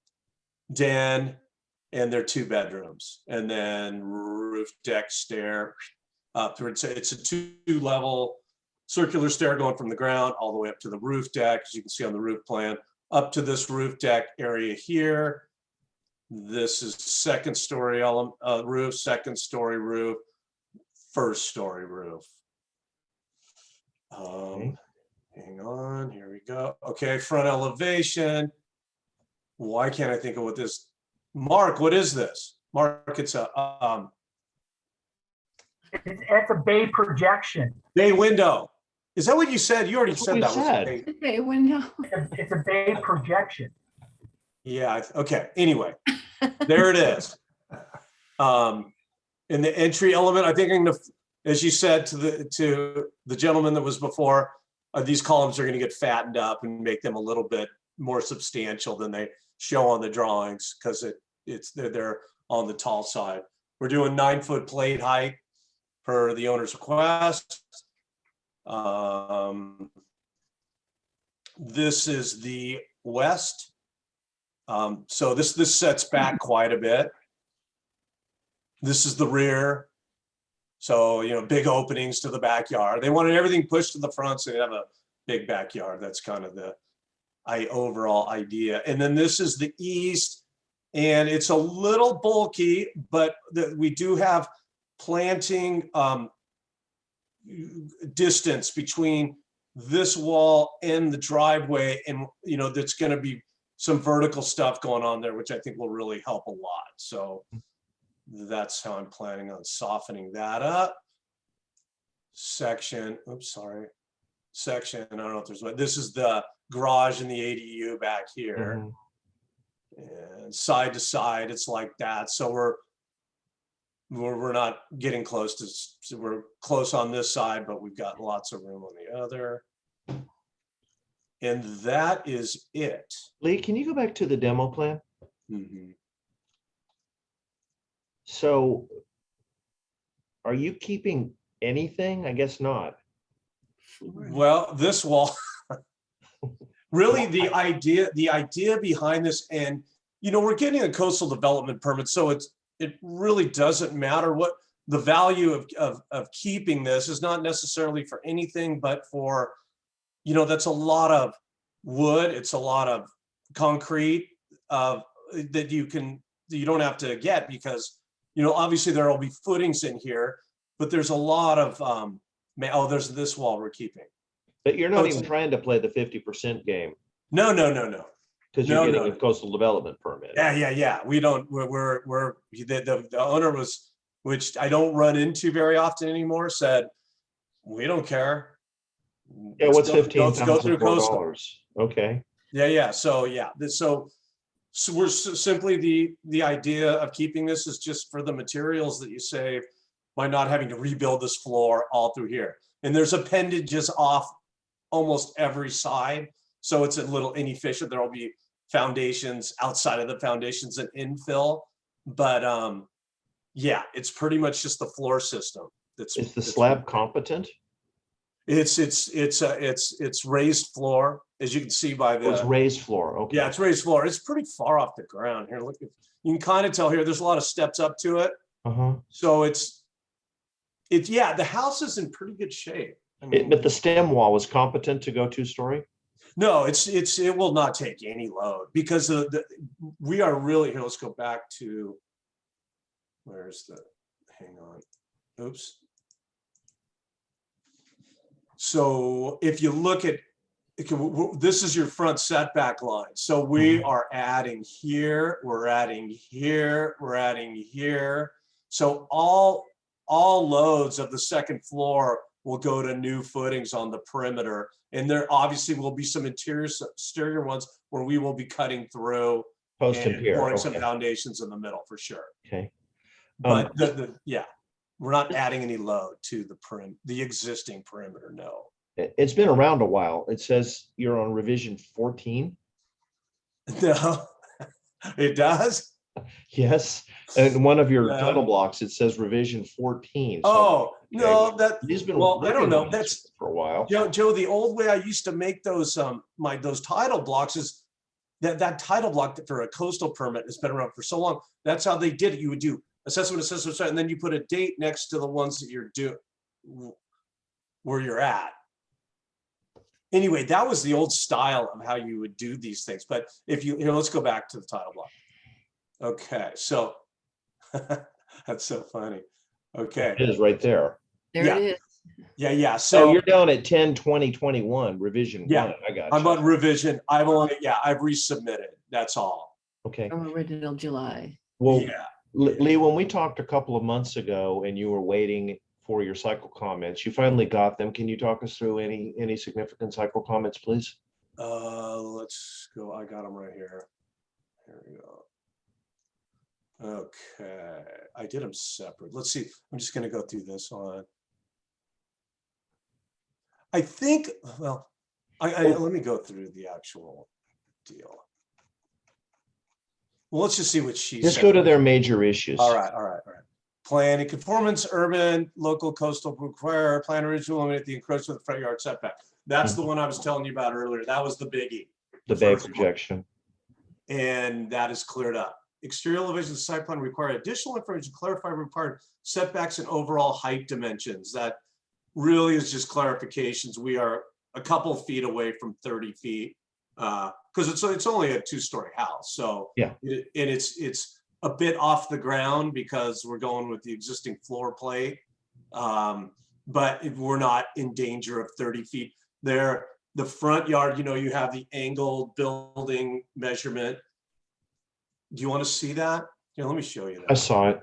den, and their 2 bedrooms. And then roof deck stair up through. It's a 2-level circular stair going from the ground all the way up to the roof deck, as you can see on the roof plan, up to this roof deck area here. This is second story roof, second story roof, first story roof. Hang on, here we go. Okay, front elevation. Why can't I think of what this, Mark, what is this? Mark, it's a It's a bay projection. bay window. Is that what you said? You already said that was a bay. Okay, window. It's a bay projection. Yeah, okay, anyway, there it is. In the entry element, I think I'm gonna, as you said to the gentleman that was before, these columns are gonna get fattened up and make them a little bit more substantial than they show on the drawings, because they're on the tall side. We're doing 9-foot plate height per the owner's request. This is the west. So this sets back quite a bit. This is the rear. So, big openings to the backyard. They wanted everything pushed to the front so they have a big backyard. That's kind of the overall idea. And then this is the east, and it's a little bulky, but we do have planting distance between this wall and the driveway, and that's going to be some vertical stuff going on there, which I think will really help a lot. So that's how I'm planning on softening that up. Section, section, I don't know if there's one. This is the garage and the ADU back here. And side to side, it's like that. So we're not getting close to, so we're close on this side, but we've got lots of room on the other. And that is it. Lee, can you go back to the demo plan? Mhm. So are you keeping anything? I guess not. Well, this wall, really the idea behind this, and we're getting a coastal development permit, so it really doesn't matter what the value of keeping this is. Not necessarily for anything, but for, that's a lot of wood, it's a lot of concrete that you don't have to get, because obviously there will be footings in here, but there's a lot of there's this wall we're keeping. But you're not even trying to play the 50% game. No. Because you're getting a coastal development permit. Yeah. We don't, the owner was, which I don't run into very often anymore, said, we don't care. Yeah, what's Let's go through coastal. $15,004? Okay. Yeah. So we're simply the idea of keeping this is just for the materials that you save by not having to rebuild this floor all through here. And there's appendages off almost every side, so it's a little inefficient. There will be foundations outside of the foundations and infill, but yeah, it's pretty much just the floor system. Is the slab competent? It's raised floor, as you can see by the. It's raised floor. Okay. Yeah, it's raised floor. It's pretty far off the ground here. Look, you can kind of tell here. There's a lot of steps up to it. So it's the house is in pretty good shape. I mean, But the stem wall was competent to go 2-story? No, it will not take any load, because we are really here. Let's go back to, hang on. Oops. So if you look at, this is your front setback line. So we are adding here, we're adding here, we're adding here. So all loads of the second floor will go to new footings on the perimeter. And there obviously will be some exterior ones where we will be cutting through Post and pier. pouring Okay. some foundations in the middle for sure. Okay. But we're not adding any load to the existing perimeter, no. It's been around a while. It says you're on revision 14. No, it does? Yes. And one of your title blocks, it says revision 14. So, Oh, no, he's been well, I don't working know. on That's this for a while. Joe, the old way I used to make those those title blocks is that title block for a coastal permit has been around for so long. That's how they did it. You would do assessment, and then you put a date next to the ones that you're doing where you're at. Anyway, that was the old style of how you would do these things. But if let's go back to the title block. Okay, so that's so funny. Okay. It is right there. There it is. Yeah. So So you're down at 10/20/21 revision 1. I got you. I'm on revision. I've resubmitted. That's all. Okay. From original July. Well, Yeah. Lee, when we talked a couple of months ago and you were waiting for your cycle comments, you finally got them. Can you talk us through any significant cycle comments, please? Let's go. I got them right here. Here we go. Okay, I did them separate. Let's see. I'm just going to go through this one. I think. Well, let me go through the actual deal. Well, let's just see what she said. Just go to their major issues. All right. Planning conformance, urban, local, coastal require plan original eliminate the encroachment of the front yard setback. That's the one I was telling you about earlier. That was the biggie. The bay projection. And that is cleared up. Exterior elevation site plan require additional information, clarify required setbacks and overall height dimensions. That really is just clarifications. We are a couple feet away from 30 feet because it's only a 2-story house. So yeah, it's a bit off the ground because we're going with the existing floor plate. But we're not in danger of 30 feet there. The front yard, you have the angled building measurement. Do you want to see that? Here, let me show you that. I saw it.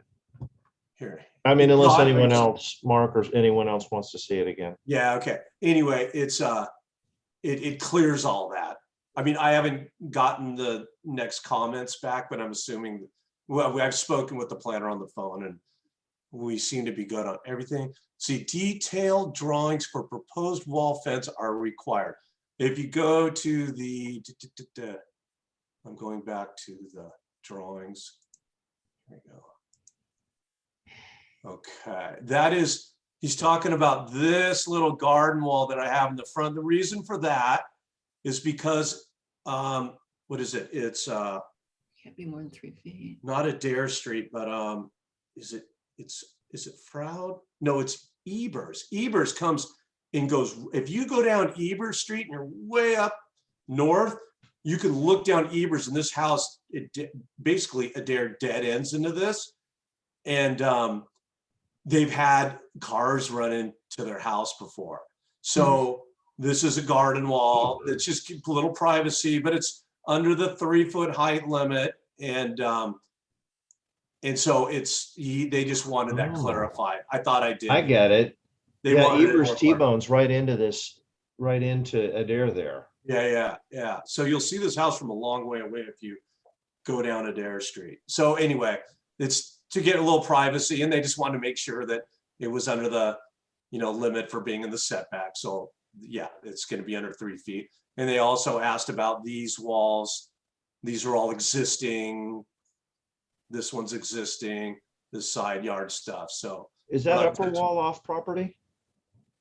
Here. I mean, unless anyone else, Mark or anyone else wants to see it again. Yeah, okay. Anyway, it's it clears all that. I mean, I haven't gotten the next comments back, but I'm assuming, well, I've spoken with the planner on the phone and we seem to be good on everything. See, detailed drawings for proposed wall fence are required. if you go to the, I'm going back to the drawings. There we go. Okay, that is, he's talking about this little garden wall that I have in the front. The reason for that is because, what is it? It's Can't be more than 3 feet. not Adair Street, but is it Froud? No, it's Ebers. Ebers comes and goes, if you go down Ebers Street and you're way up north, you can look down Ebers, and this house, basically Adair dead ends into this. And they've had cars run into their house before. So this is a garden wall that's just a little privacy, but it's under the 3-foot height limit. And so they just wanted that clarified. I thought I did. I get it. They Yeah, wanted it Ebers more T-bones right into this, right into Adair there. Yeah. So you'll see this house from a long way away if you go down Adair Street. So anyway, it's to get a little privacy, and they just wanted to make sure that it was under the, limit for being in the setback. So yeah, it's going to be under 3 feet. And they also asked about these walls. These are all existing. This one's existing, this side yard stuff. So Is that upper wall off property?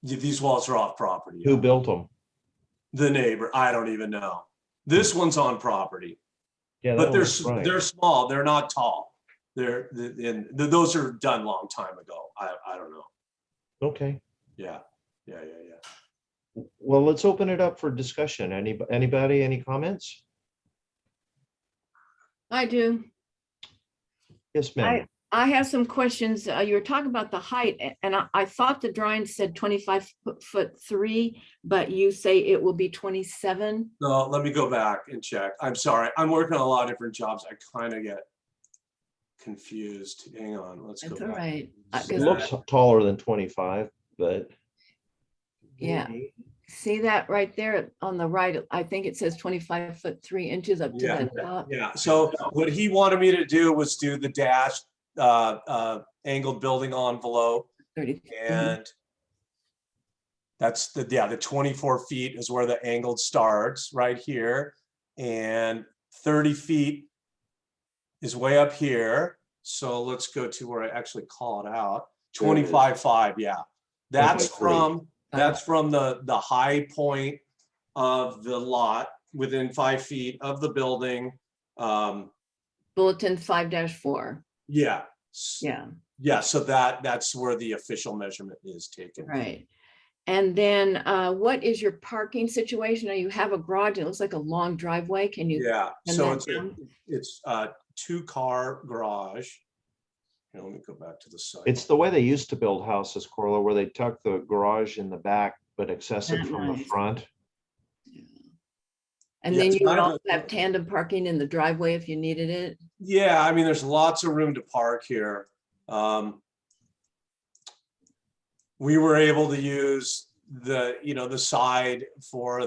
these walls are off property. Who built them? The neighbor, I don't even know. This one's on property, Yeah, but that looks right. they're small. They're not tall. Those are done long time ago. I don't know. Okay. Yeah. Well, let's open it up for discussion. Anybody, any comments? I do. Yes, ma'am. I have some questions. You were talking about the height, and I thought the drawing said 25'3", but you say it will be 27. No, let me go back and check. I'm sorry. I'm working on a lot of different jobs. I kind of get confused. Hang on. Let's go That's back. all right. It looks taller than 25, but. Yeah. See that right there on the right? I think it says 25'3" into the top. Yeah. So what he wanted me to do was do the dashed angled building envelope, 30. and that's the 24 feet is where the angled starts right here, and 30 feet is way up here. So let's go to where I actually call it out. 25.5. Yeah, that's from the high point of the lot within 5 feet of the building. Bulletin 5-4. Yeah. Yeah. So that's where the official measurement is taken. Right. And then what is your parking situation? You have a garage. It looks like a long driveway. Can you? Yeah. turn So that it's down? a 2-car garage. Here, let me go back to the site. It's the way they used to build houses, Corla, where they tuck the garage in the back, but access it from the Nice. front. And Yeah, then it's you would kind of also have tandem parking in the driveway if you needed it. Yeah, I mean, there's lots of room to park here. We were able to use the side for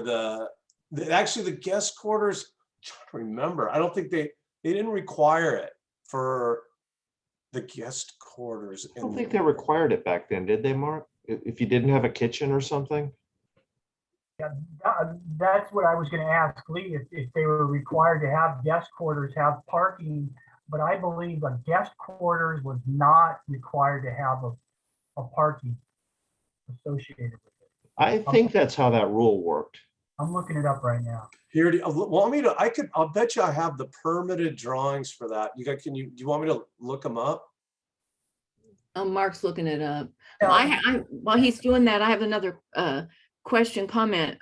actually the guest quarters. I'm trying to remember, I don't think they didn't require it for the guest quarters. I don't think they required it back then, did they, Mark? If you didn't have a kitchen or something? Yeah, that's what I was going to ask Lee, if they were required to have guest quarters, have parking, but I believe a guest quarters was not required to have a parking associated with it. I think that's how that rule worked. I'm looking it up right now. Here, do you want me to? I'll bet you I have the permitted drawings for that. You guys, do you want me to look them up? Mark's looking it up. Yeah. While he's doing that, I have another comment.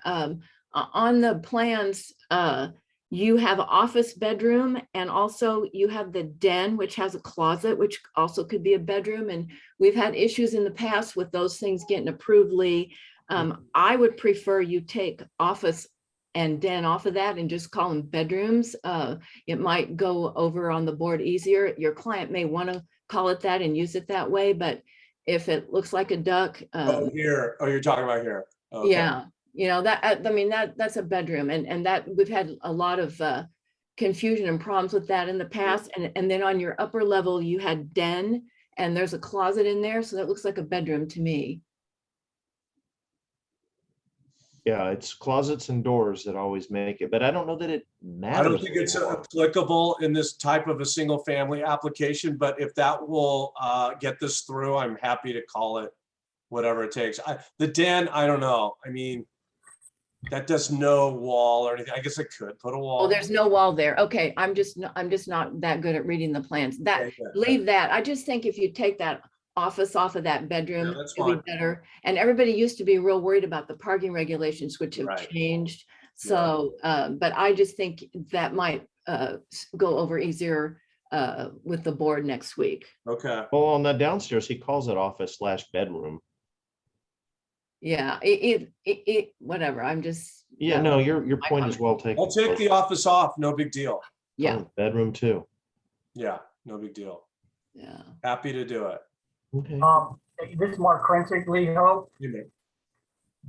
On the plans, you have an office bedroom, and also you have the den, which has a closet, which also could be a bedroom. And we've had issues in the past with those things getting approved, Lee. I would prefer you take office and den off of that and just call them bedrooms. It might go over on the board easier. Your client may want to call it that and use it that way, but if it looks like a duck. Here. Oh, you're talking about here. Okay. Yeah, that's a bedroom, and that we've had a lot of confusion and problems with that in the past. And then on your upper level, you had den, and there's a closet in there, so that looks like a bedroom to me. Yeah, it's closets and doors that always make it, but I don't know that it matters. I don't think it's anymore. applicable in this type of a single family application, but if that will get this through, I'm happy to call it whatever it takes. The den, I don't know. I mean, that does no wall or anything. I guess I could put a wall. Oh, there's no wall there. Okay, I'm just not that good at reading the plans. That, Okay, good. leave that. I just think if you take that office off of that bedroom, Yeah, that's it'll be fine. better. And everybody used to be real worried about the parking regulations, which have Right. changed. So, but I just think that might go over easier with the board next week. Okay. Well, on the downstairs, he calls it office/bedroom. Yeah, whatever. I'm just. Yeah, no, your My point is well taken. I'll take the office off. No big deal. Yeah, Oh, bedroom too. Yeah, no big deal. yeah. Happy to do it. Okay. This is Mark Krensig, Leo.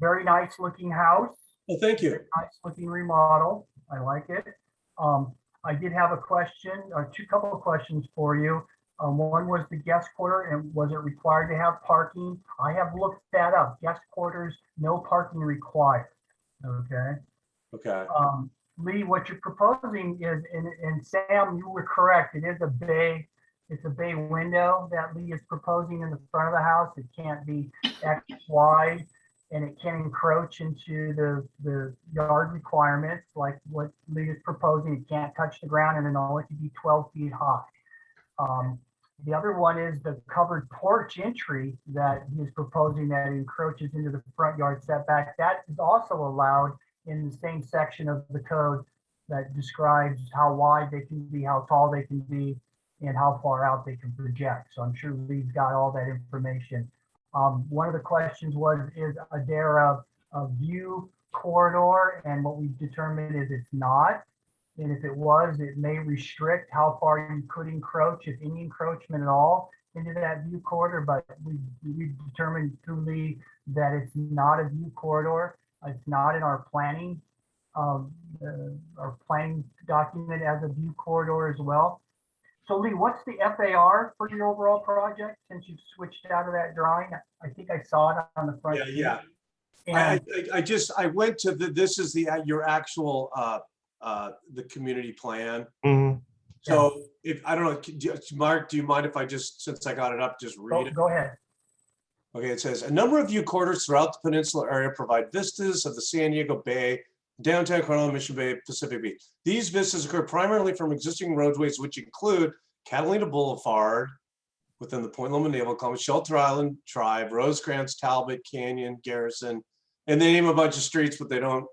Very nice looking house. Well, thank you. Nice looking remodel. I like it. I did have a question, or couple of questions for you. One was the guest quarter, and was it required to have parking? I have looked that up. Guest quarters, no parking required. Okay. Okay. Lee, what you're proposing is, and Sam, you were correct. It is a bay. It's a bay window that Lee is proposing in the front of the house. It can't be X wide, and it can encroach into the yard requirements like what Lee is proposing. It can't touch the ground, and it only can be 12 feet high. The other one is the covered porch entry that he is proposing that encroaches into the front yard setback. That is also allowed in the same section of the code that describes how wide they can be, how tall they can be, and how far out they can project. So I'm sure Lee's got all that information. One of the questions was, is there a view corridor? And what we determined is it's not. And if it was, it may restrict how far you could encroach, if any encroachment at all, into that view corridor. But we determined through Lee that it's not a view corridor. It's not in our planning document as a view corridor as well. So Lee, what's the FAR for your overall project since you've switched out of that drawing? I think I saw it on the front. Yeah. And I went to this is your actual the community plan. Mhm. So if I don't know, Mark, do you mind if I just, since I got it up, just read it? go ahead. Okay, it says, a number of view corridors throughout the peninsula area provide vistas of the San Diego Bay, downtown Cornwall, Mission Bay, Pacific Beach. These vistas occur primarily from existing roadways, which include Catalina Boulevard within the Point Loma Naval Colony, Shelter Island Drive, Rosecrans, Talbot, Canyon, Garrison, and they name a bunch of streets, but they don't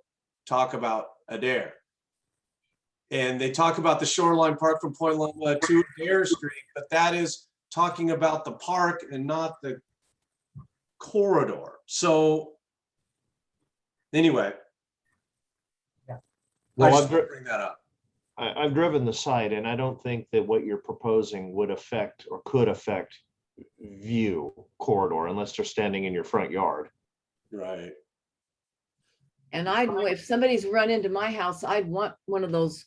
talk about Adair. And they talk about the shoreline park from Point Loma to Adair Street, but that is talking about the park and not the corridor. So anyway, Well, I just want to bring that up. I've driven the site, and I don't think that what you're proposing would affect or could affect view corridor unless they're standing in your front yard. Right. And if somebody's run into my house, I'd want one of those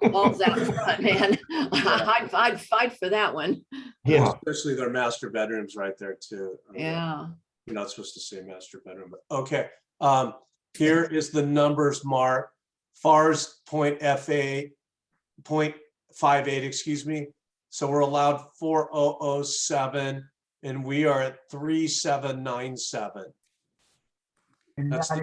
walls out front, man. I'd fight for that one. Yeah. Especially their master bedrooms right there too. Yeah. You're not supposed to say master bedroom, but okay. Here is the numbers, Mark. FAR's 0.58, excuse me. So we're allowed 4007 and we are at 3797. And That's that the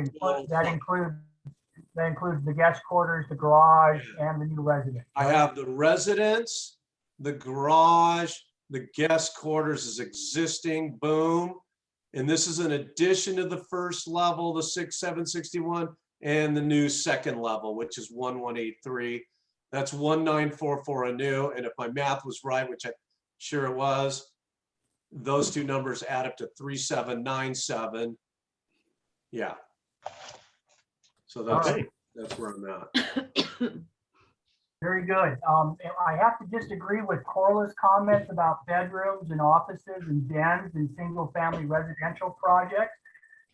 includes the guest quarters, the garage, and the new residence. I have the residence, the garage, the guest quarters is existing, boom. And this is an addition to the first level, the 6761, and the new second level, which is 1183. That's 1944 anew. And if my math was right, which I'm sure it was, those two numbers add up to 3797. Yeah. So that's where I'm at. Very good. I have to disagree with Corliss' comments about bedrooms and offices and dens and single-family residential projects,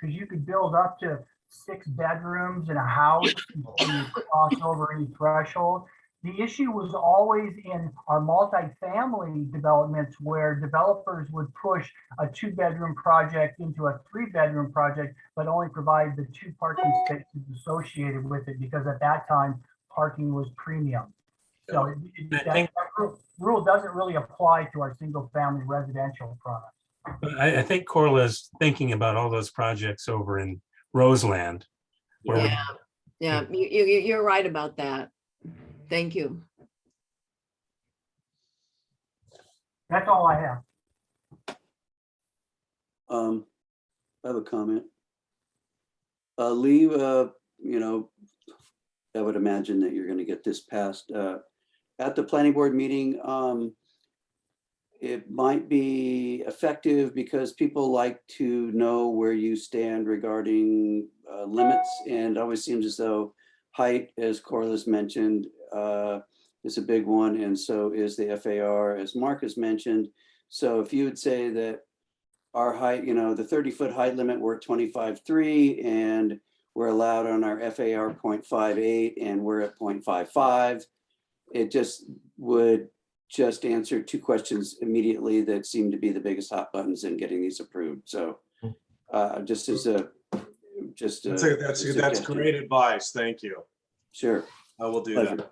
because you could build up to 6 bedrooms in a house and you cross over any threshold. The issue was always in our multifamily developments where developers would push a 2-bedroom project into a 3-bedroom project, but only provide the 2 parking spaces associated with it because at that time, parking was premium. So that rule doesn't really apply to our single-family residential products. I think Corla's thinking about all those projects over in Roseland. where we- Yeah, you're right about that. Thank you. That's all I have. I have a comment. Lee, you know, I would imagine that you're going to get this passed at the planning board meeting. It might be effective because people like to know where you stand regarding limits, and it always seems as though height, as Corliss mentioned, is a big one, and so is the FAR, as Mark has mentioned. So if you would say that our height, you know, the 30-foot height limit, we're at 25.3, and we're allowed on our FAR 0.58, and we're at 0.55, it just would just answer 2 questions immediately that seem to be the biggest hot buttons in getting these approved. So just as a, that's great advice. Thank you. Sure. I will do Pleasure. that.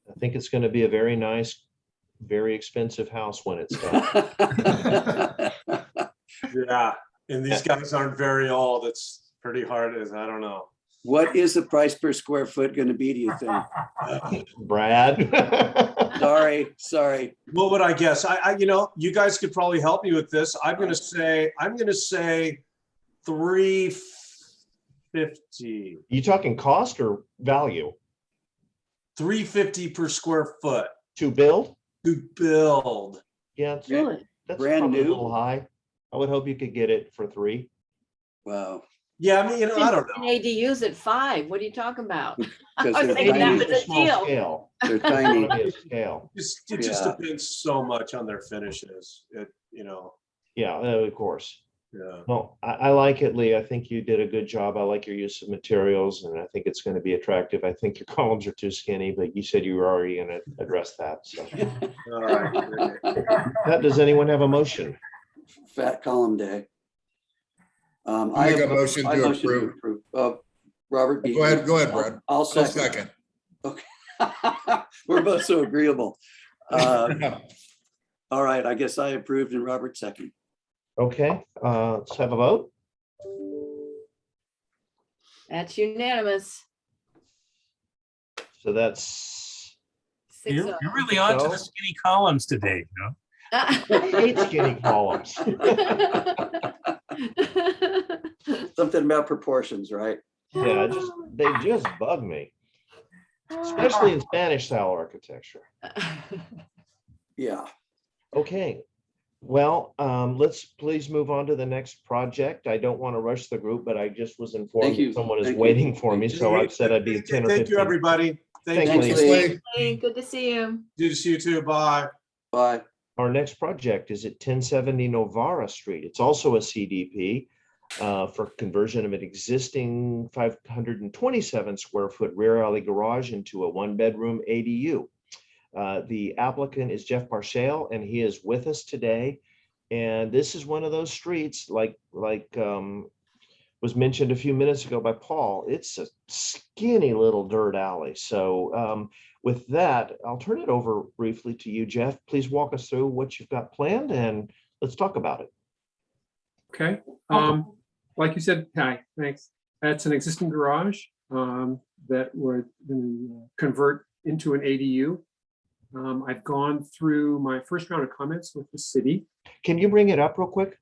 I think it's going to be a very nice, very expensive house when it's done. Yeah, and these guys aren't very old. It's pretty hard. I don't know. What is the price per square foot going to be, do you think? Brad. Sorry. What would I guess? You know, you guys could probably help me with this. I'm gonna say 350. You talking cost or value? 350 per square foot To build? to build. Yeah, it's, Really? that's Brand probably a new? little high. I would hope you could get it for 3. Wow. Yeah, I mean, you know, I don't And know. ADUs at 5. What are you talking about? I Because was they're thinking that tiny. was a Small deal. scale. They're tiny. It'll be a scale. It just Yeah. depends so much on their finishes. You know, Yeah, of course. yeah. No, I like it, Lee. I think you did a good job. I like your use of materials, and I think it's going to be attractive. I think your columns are too skinny, but you said you were already going to address that. So, All right. Great. does anyone have a motion? Fat column day. I make a motion I to motion approve. Robert. beat Go ahead, me. go ahead, Brad. I'll I'll second. second. Okay. We're both so agreeable. All right, I guess I approved and Robert second. Okay, let's have a vote. That's unanimous. So that's 6-0. You're really on to So- the skinny columns today, you know? 8 skinny columns. Something about proportions, right? Yeah, they just bug me, especially in Spanish style architecture. Yeah. Okay, well, let's please move on to the next project. I don't want to rush the group, but I just was informed Thank you. that someone is Thank you. waiting for me, Thank so you. I've said I'd be 10 or 15. Thank you, everybody. Thank Thanks, you. Lee. Thanks, Lee. Hey, good to see you. Good to see you too. Bye. Bye. Our next project is at 1070 Novara Street. It's also a CDP for conversion of an existing 527 square foot rear alley garage into a 1-bedroom ADU. The applicant is Jeff Parshale, and he is with us today. And this is one of those streets, like was mentioned a few minutes ago by Paul. It's a skinny little dirt alley. So with that, I'll turn it over briefly to you, Jeff. Please walk us through what you've got planned, and let's talk about it. Okay, like you said, hi, thanks. That's an existing garage that we're going to convert into an ADU. I've gone through my first round of comments with the city. Can you bring it up real quick?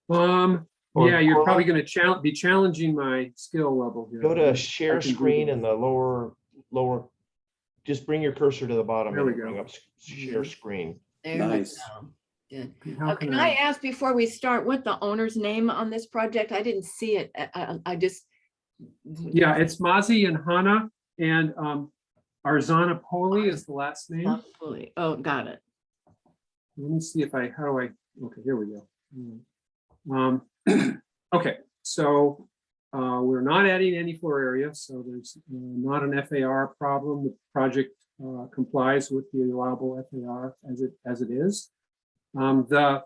Or- Yeah, you're or probably going to be challenging my skill level here. Go to I share can do screen that. in the lower, just bring your cursor to the bottom. There we and go. bring up share screen. There we Nice. go. Good. How Can I ask before we start what the owner's name on this project? I didn't see it. I just. Yeah, it's Mazi and Hana, and Arzana Poli is the last name. Not fully. Oh, got it. Let me see if how do I, okay, here we go. Okay, so We're not adding any floor area, so there's not an FAR problem. The project complies with the allowable FAR as it is. The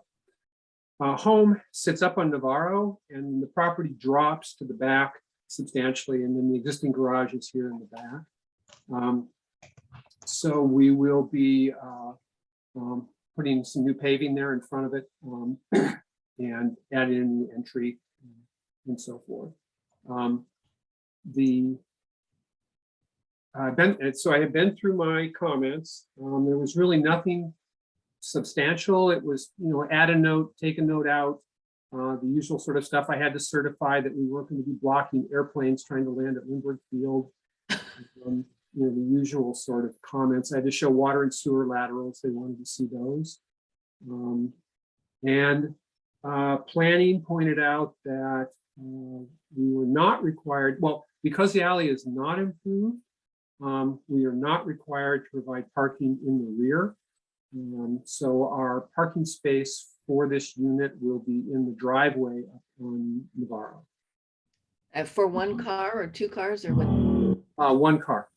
home sits up on Navarro, and the property drops to the back substantially, and then the existing garage is here in the back. So we will be putting some new paving there in front of it, and add in the entry and so forth. So I have been through my comments. There was really nothing substantial. It was, add a note, take a note out, the usual sort of stuff. I had to certify that we weren't going to be blocking airplanes trying to land at Lindbergh Field. The usual sort of comments. I had to show water and sewer laterals. They wanted to see those. Planning pointed out that we were not required, well, because the alley is not improved, we are not required to provide parking in the rear. So our parking space for this unit will be in the driveway up on Navarro. For one car or two cars or what? One car.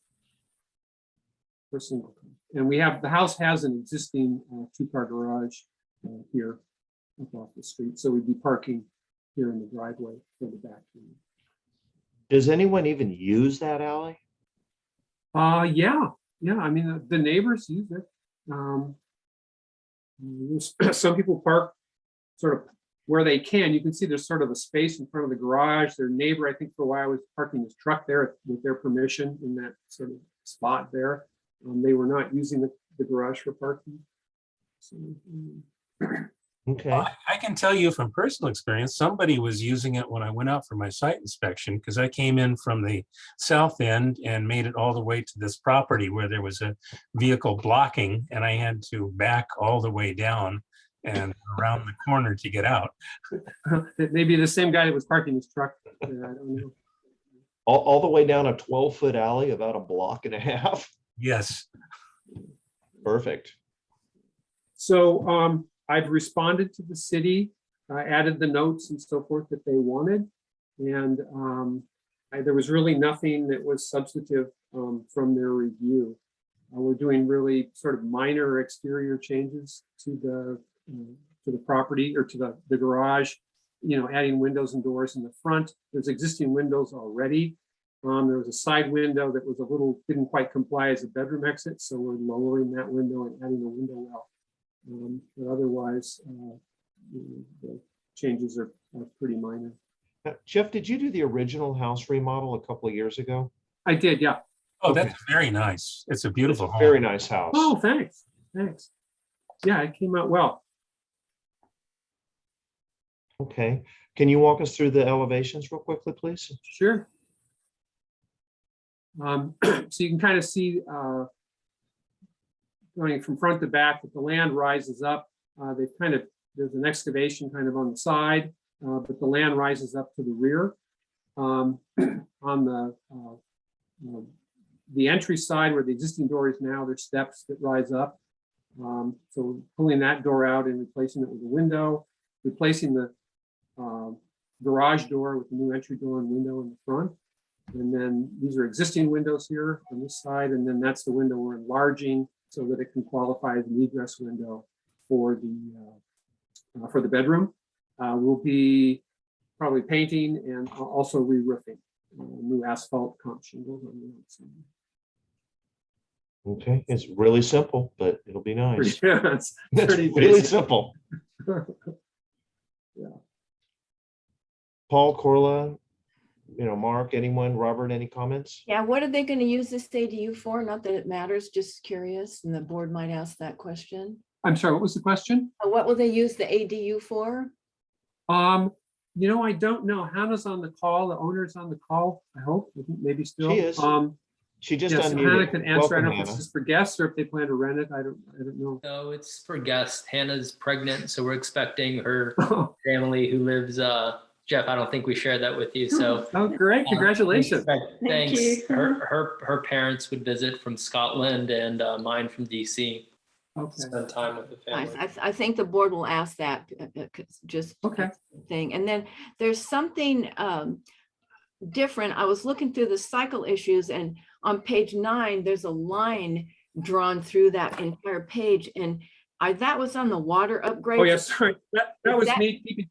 For a single car. And the house has an existing two-car garage here up off the street. So we'd be parking here in the driveway for the back unit. Does anyone even use that alley? Yeah. I mean, the neighbors use it. Some people park sort of where they can. You can see there's sort of a space in front of the garage. Their neighbor, I think for a while, was parking his truck there with their permission in that sort of spot there. They were not using the garage for parking. So, Okay. Well, I can tell you from personal experience, somebody was using it when I went out for my site inspection, because I came in from the south end and made it all the way to this property where there was a vehicle blocking, and I had to back all the way down and around the corner to get out. It may be the same guy that was parking his truck there. I don't know. All the way down a 12-foot alley, about a block and a half. Yes. Perfect. So I've responded to the city, added the notes and so forth that they wanted. And there was really nothing that was substantive from their review. We're doing really sort of minor exterior changes to the property or to the garage, adding windows and doors in the front. There's existing windows already. There was a side window that was didn't quite comply as a bedroom exit. So we're lowering that window and adding a window well. But otherwise, the changes are pretty minor. Jeff, did you do the original house remodel a couple of years ago? I did, yeah. Oh, that's very nice. It's a beautiful home. Very nice house. Oh, thanks. Yeah, it came out well. Okay. Can you walk us through the elevations real quickly, please? Sure. So you can kind of see going from front to back that the land rises up. There's an excavation kind of on the side, but the land rises up to the rear. On the entry side where the existing door is now, there's steps that rise up. So pulling that door out and replacing it with a window, replacing the garage door with the new entry door and window in the front. And then these are existing windows here on this side, and then that's the window we're enlarging so that it can qualify as an egress window for the bedroom. We'll be probably painting and also re-roofing, new asphalt comp shingles on the outside. Okay, it's really simple, but it'll be nice. It's It's pretty really basic. simple. Yeah. Paul, Corla, Mark, anyone, Robert, any comments? Yeah, what are they going to use this ADU for? Not that it matters, just curious, and the board might ask that question. I'm sorry, what was the question? What will they use the ADU for? I don't know. Hannah's on the call. The owner's on the call, I hope, maybe still. She is. She just Yes, unmuted. Hannah can answer. I Welcome, don't know if Hannah. it's just for guests or if they plan to rent it. I don't know. No, it's for guests. Hannah's pregnant, so we're expecting her family who lives, Jeff, I don't think we shared that with you, so. Oh, great, congratulations. Thanks. you. Her parents would visit from Scotland and mine from DC. Okay. Spend time with the family. I think the board will ask that, just Okay. thing. And then there's something, different. I was looking through the cycle issues, and on page 9, there's a line drawn through that entire page, and that was on the water upgrade. Oh, yes, sorry. That was that- me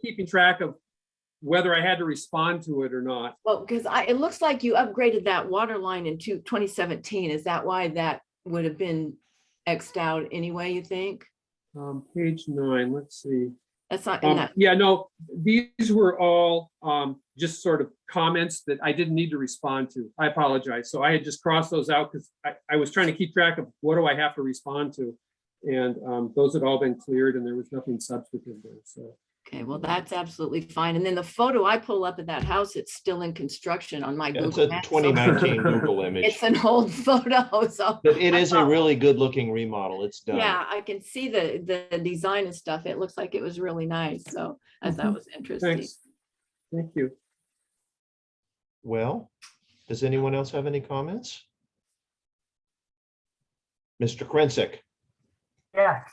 keeping track of whether I had to respond to it or not. Well, because it looks like you upgraded that water line in 2017. Is that why that would have been X'd out anyway, you think? Page 9, let's see. That's not in that. Yeah, no, these were all just sort of comments that I didn't need to respond to. I apologize. So I had just crossed those out because I was trying to keep track of what do I have to respond to. And those had all been cleared and there was nothing substantive there, so. Okay, well, that's absolutely fine. And then the photo I pull up at that house, it's still in construction on my Yeah, it's Google a Maps, so 2019 Google image. it's an old photo, so. But it is a really good looking remodel. It's done. Yeah, I can see the design and stuff. It looks like it was really nice. So that was interesting. Thanks. Thank you. Well, does anyone else have any comments? Mr. Krensick. Yes.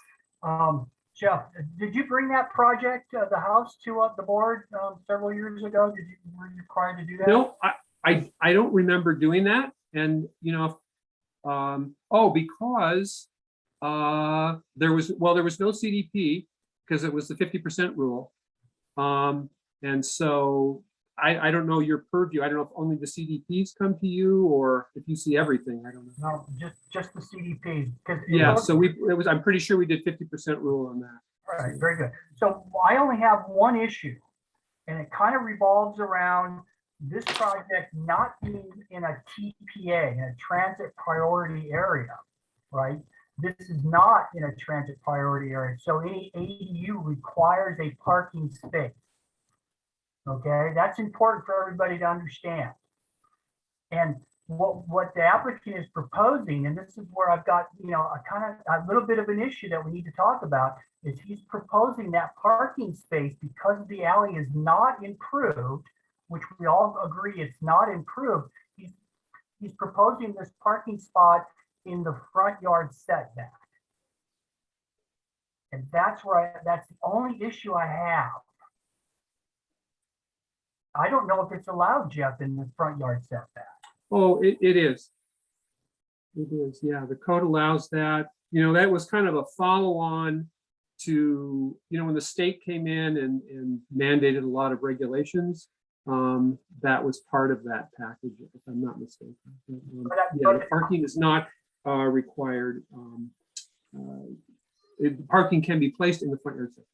Jeff, did you bring that project, the house to the board several years ago? Were you required to do that? No, I don't remember doing that. And, you know, because there was no CDP because it was the 50% rule. And so I don't know your purview. I don't know if only the CDPs come to you or if you see everything. I don't know. No, just the CDPs. Yeah, so I'm pretty sure we did 50% rule on that. All right, very good. So I only have one issue, and it kind of revolves around this project not being in a TPA, in a transit priority area, right? This is not in a transit priority area. So any ADU requires a parking space. Okay, that's important for everybody to understand. And what the applicant is proposing, and this is where I've got, you know, a little bit of an issue that we need to talk about, is he's proposing that parking space because the alley is not improved, which we all agree it's not improved. He's proposing this parking spot in the front yard setback. And that's the only issue I have. I don't know if it's allowed, Jeff, in the front yard setback. Oh, it is. It is, yeah. The code allows that. You know, that was kind of a follow-on to, you know, when the state came in and mandated a lot of regulations. That was part of that package, if I'm not mistaken. Yeah, the parking is not required. Parking can be placed in the front yard setback.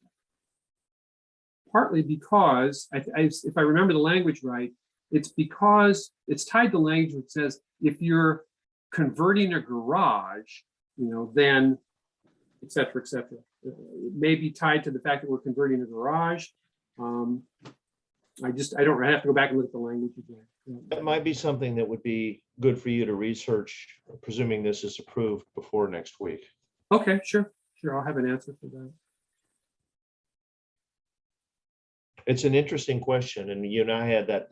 Partly because, if I remember the language right, it's because it's tied to language that says if you're converting a garage, you know, then et cetera, et cetera. It may be tied to the fact that we're converting a garage. I don't have to go back and look at the language again. That might be something that would be good for you to research, presuming this is approved before next week. Okay, sure. I'll have an answer for that. It's an interesting question, and you and I had that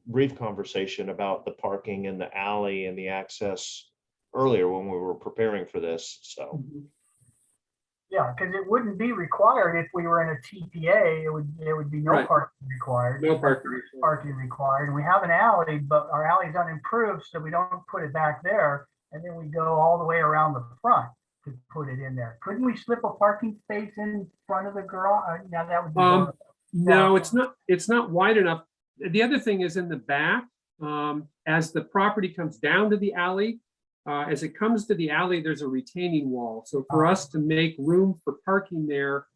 brief conversation about the parking in the alley and the access earlier when we were preparing for this, so. Yeah, because it wouldn't be required if we were in a TPA. There would be no Right. parking required. No parking. Parking required. And we have an alley, but our alley's unimproved, so we don't put it back there. And then we go all the way around the front to put it in there. Couldn't we slip a parking space in front of the garage? Now that would be. No, it's not wide enough. The other thing is in the back, as the property comes down to the alley, as it comes to the alley, there's a retaining wall. So for us to make room for parking there,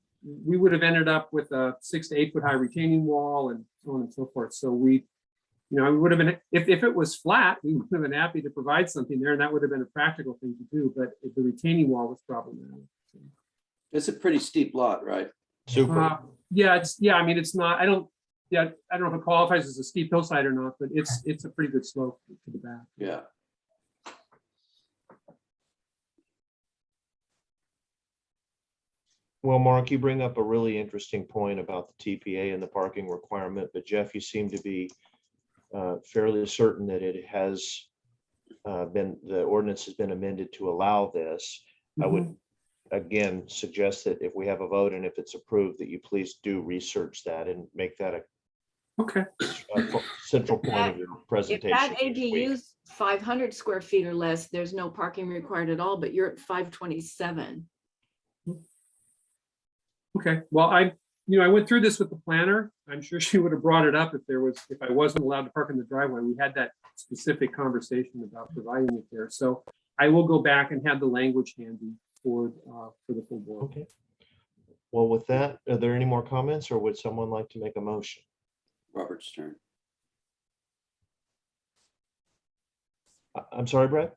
we would have ended up with a 6 to 8 foot high retaining wall and so on and so forth. So we would have been, if it was flat, we would have been happy to provide something there, and that would have been a practical thing to do, but the retaining wall was problematic. It's a pretty steep lot, right? Super. I mean, it's not, I don't know if it qualifies as a steep hillside or not, but it's a pretty good slope to the back. Yeah. Well, Mark, you bring up a really interesting point about the TPA and the parking requirement, but Jeff, you seem to be fairly certain that it has the ordinance has been amended to allow this. I would again suggest that if we have a vote and if it's approved, that you please do research that and make that Okay. Central point of your If presentation. that next week. ADU's 500 square feet or less, there's no parking required at all, but you're at 527. Okay, well, I went through this with the planner. I'm sure she would have brought it up if I wasn't allowed to park in the driveway. We had that specific conversation about providing it there. So I will go back and have the language handy for the full board. Okay. Well, with that, are there any more comments, or would someone like to make a motion? Robert's turn. I'm sorry, Brett?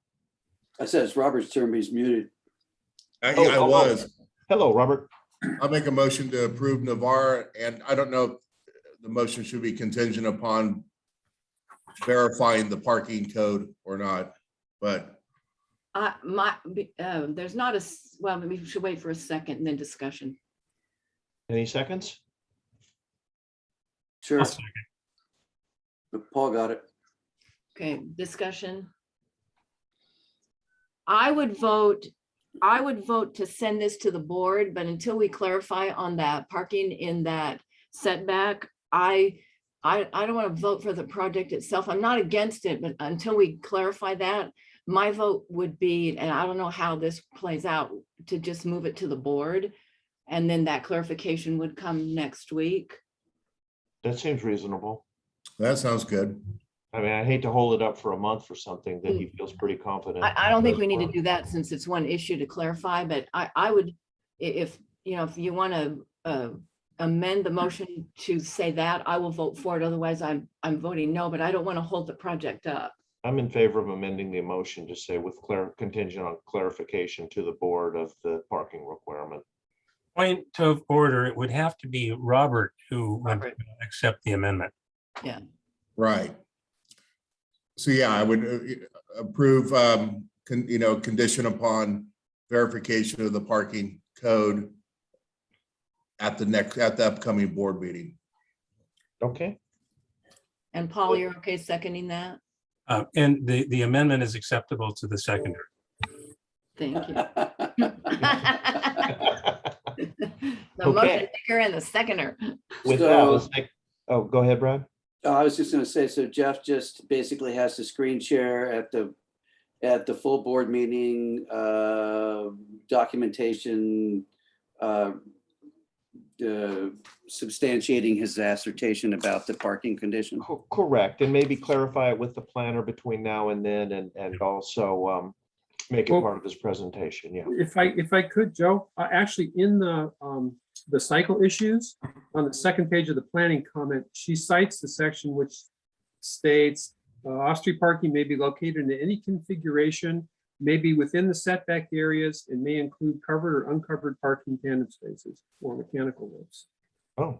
I said it's Robert's turn, but he's muted. I Oh, was. Hello, Robert. I'll make a motion to approve Novara, and I don't know if the motion should be contingent upon verifying the parking code or not, but There's not well, maybe we should wait for a second and then discussion. Any seconds? Sure. I'll second. Paul got it. Okay, discussion. I would vote to send this to the board, but until we clarify on that parking in that setback, I don't want to vote for the project itself. I'm not against it, but until we clarify that, my vote would be, and I don't know how this plays out, to just move it to the board. And then that clarification would come next week. That seems reasonable. that sounds good. I mean, I hate to hold it up for a month for something that he feels pretty confident. I don't think we need to do that since it's one issue to clarify, but I would, if you want to amend the motion to say that, I will vote for it. Otherwise, I'm voting no, but I don't want to hold the project up. I'm in favor of amending the motion to say with contingent on clarification to the board of the parking requirement. Point of order, it would have to be Robert who would accept the amendment. Yeah. Right. So yeah, I would approve, condition upon verification of the parking code at the upcoming board meeting. Okay. And Paul, you're okay seconding that? And the amendment is acceptable to the seconder. Thank you. The Okay. motion maker and the seconder. With So- that, let's make, oh, go ahead, Brad. I was just gonna say, so Jeff just basically has to screen share at the full board meeting, documentation, substantiating his assertion about the parking condition. Correct, and maybe clarify it with the planner between now and then, and also make it Well, part of his presentation, yeah. If I could, Joe, actually in the cycle issues, on the second page of the planning comment, she cites the section which states off-street parking may be located in any configuration, may be within the setback areas, and may include covered or uncovered parking tandem spaces or mechanical lifts. Oh,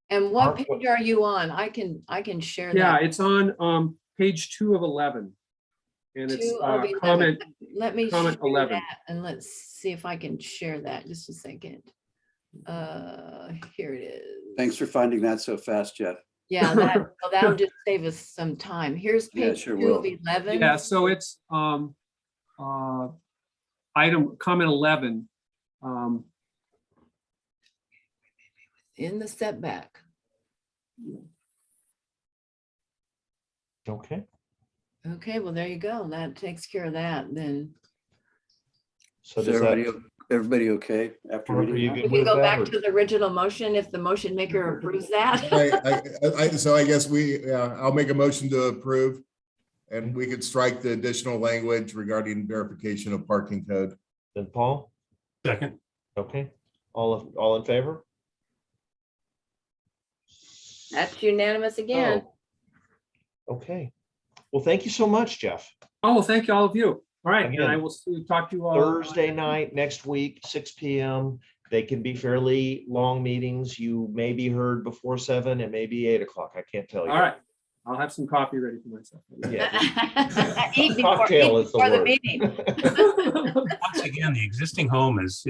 And what Mark, page are you on? I can share Yeah, that. it's on page 2 of 11. And it's 2 of 11. comment, Let me comment share 11. that, and let's see if I can share that. Just a second. Here it is. Thanks for finding that so fast, Jeff. Yeah, that'll just save us some time. Here's Yeah, it page sure 2 of will. 11. Yeah, so it's item comment 11. In the setback. okay. Okay, well, there you go. That takes care of that then. So Is does everybody okay after Mark, are reading you that? good We can with go that, back or- to the original motion if the motion maker approves that. So I guess I'll make a motion to approve, and we could strike the additional language regarding verification of parking code. Then Paul? Second. Okay, all in favor? That's unanimous again. Oh. Okay, well, thank you so much, Jeff. Oh, well, thank you, all of you. All right, and Again, I will talk to you all. Thursday night, next week, 6 p.m. They can be fairly long meetings. You may be heard before 7, it may be 8 o'clock. I can't tell you. All right, I'll have some coffee ready for myself. Yeah. Eat before, Cocktail eat is the before the word. meeting. Once again, the existing home is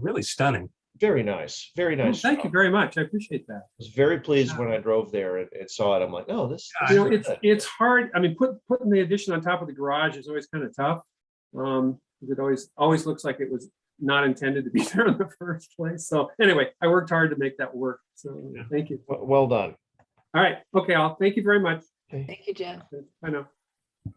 really stunning. Very nice, very Oh, nice. thank you job. very much. I appreciate that. I was very pleased when I drove there and saw it. I'm like, oh, this. Yeah, You know, is good. it's hard. I mean, putting the addition on top of the garage is always kind of tough. It always looks like it was not intended to be there in the first place. So anyway, I worked hard to make that work. So thank you. Well done. All right. Okay. Thank you very much. Thank you, Jeff. I know.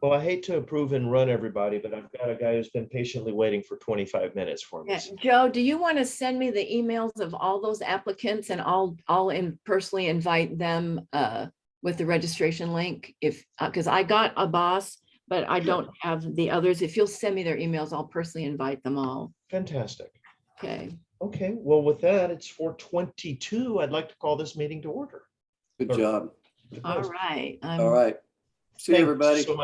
Well, I hate to approve and run everybody, but I've got a guy who's been patiently waiting for 25 minutes for me. Yeah, Joe, do you want to send me the emails of all those applicants and I'll personally invite them with the registration link if, because I got a boss, but I don't have the others. If you'll send me their emails, I'll personally invite them all. Fantastic. Okay. Okay, well, with that, it's 4:22. I'd like to call this meeting to order. Good job. All right. All right. See you, Thanks everybody. so much.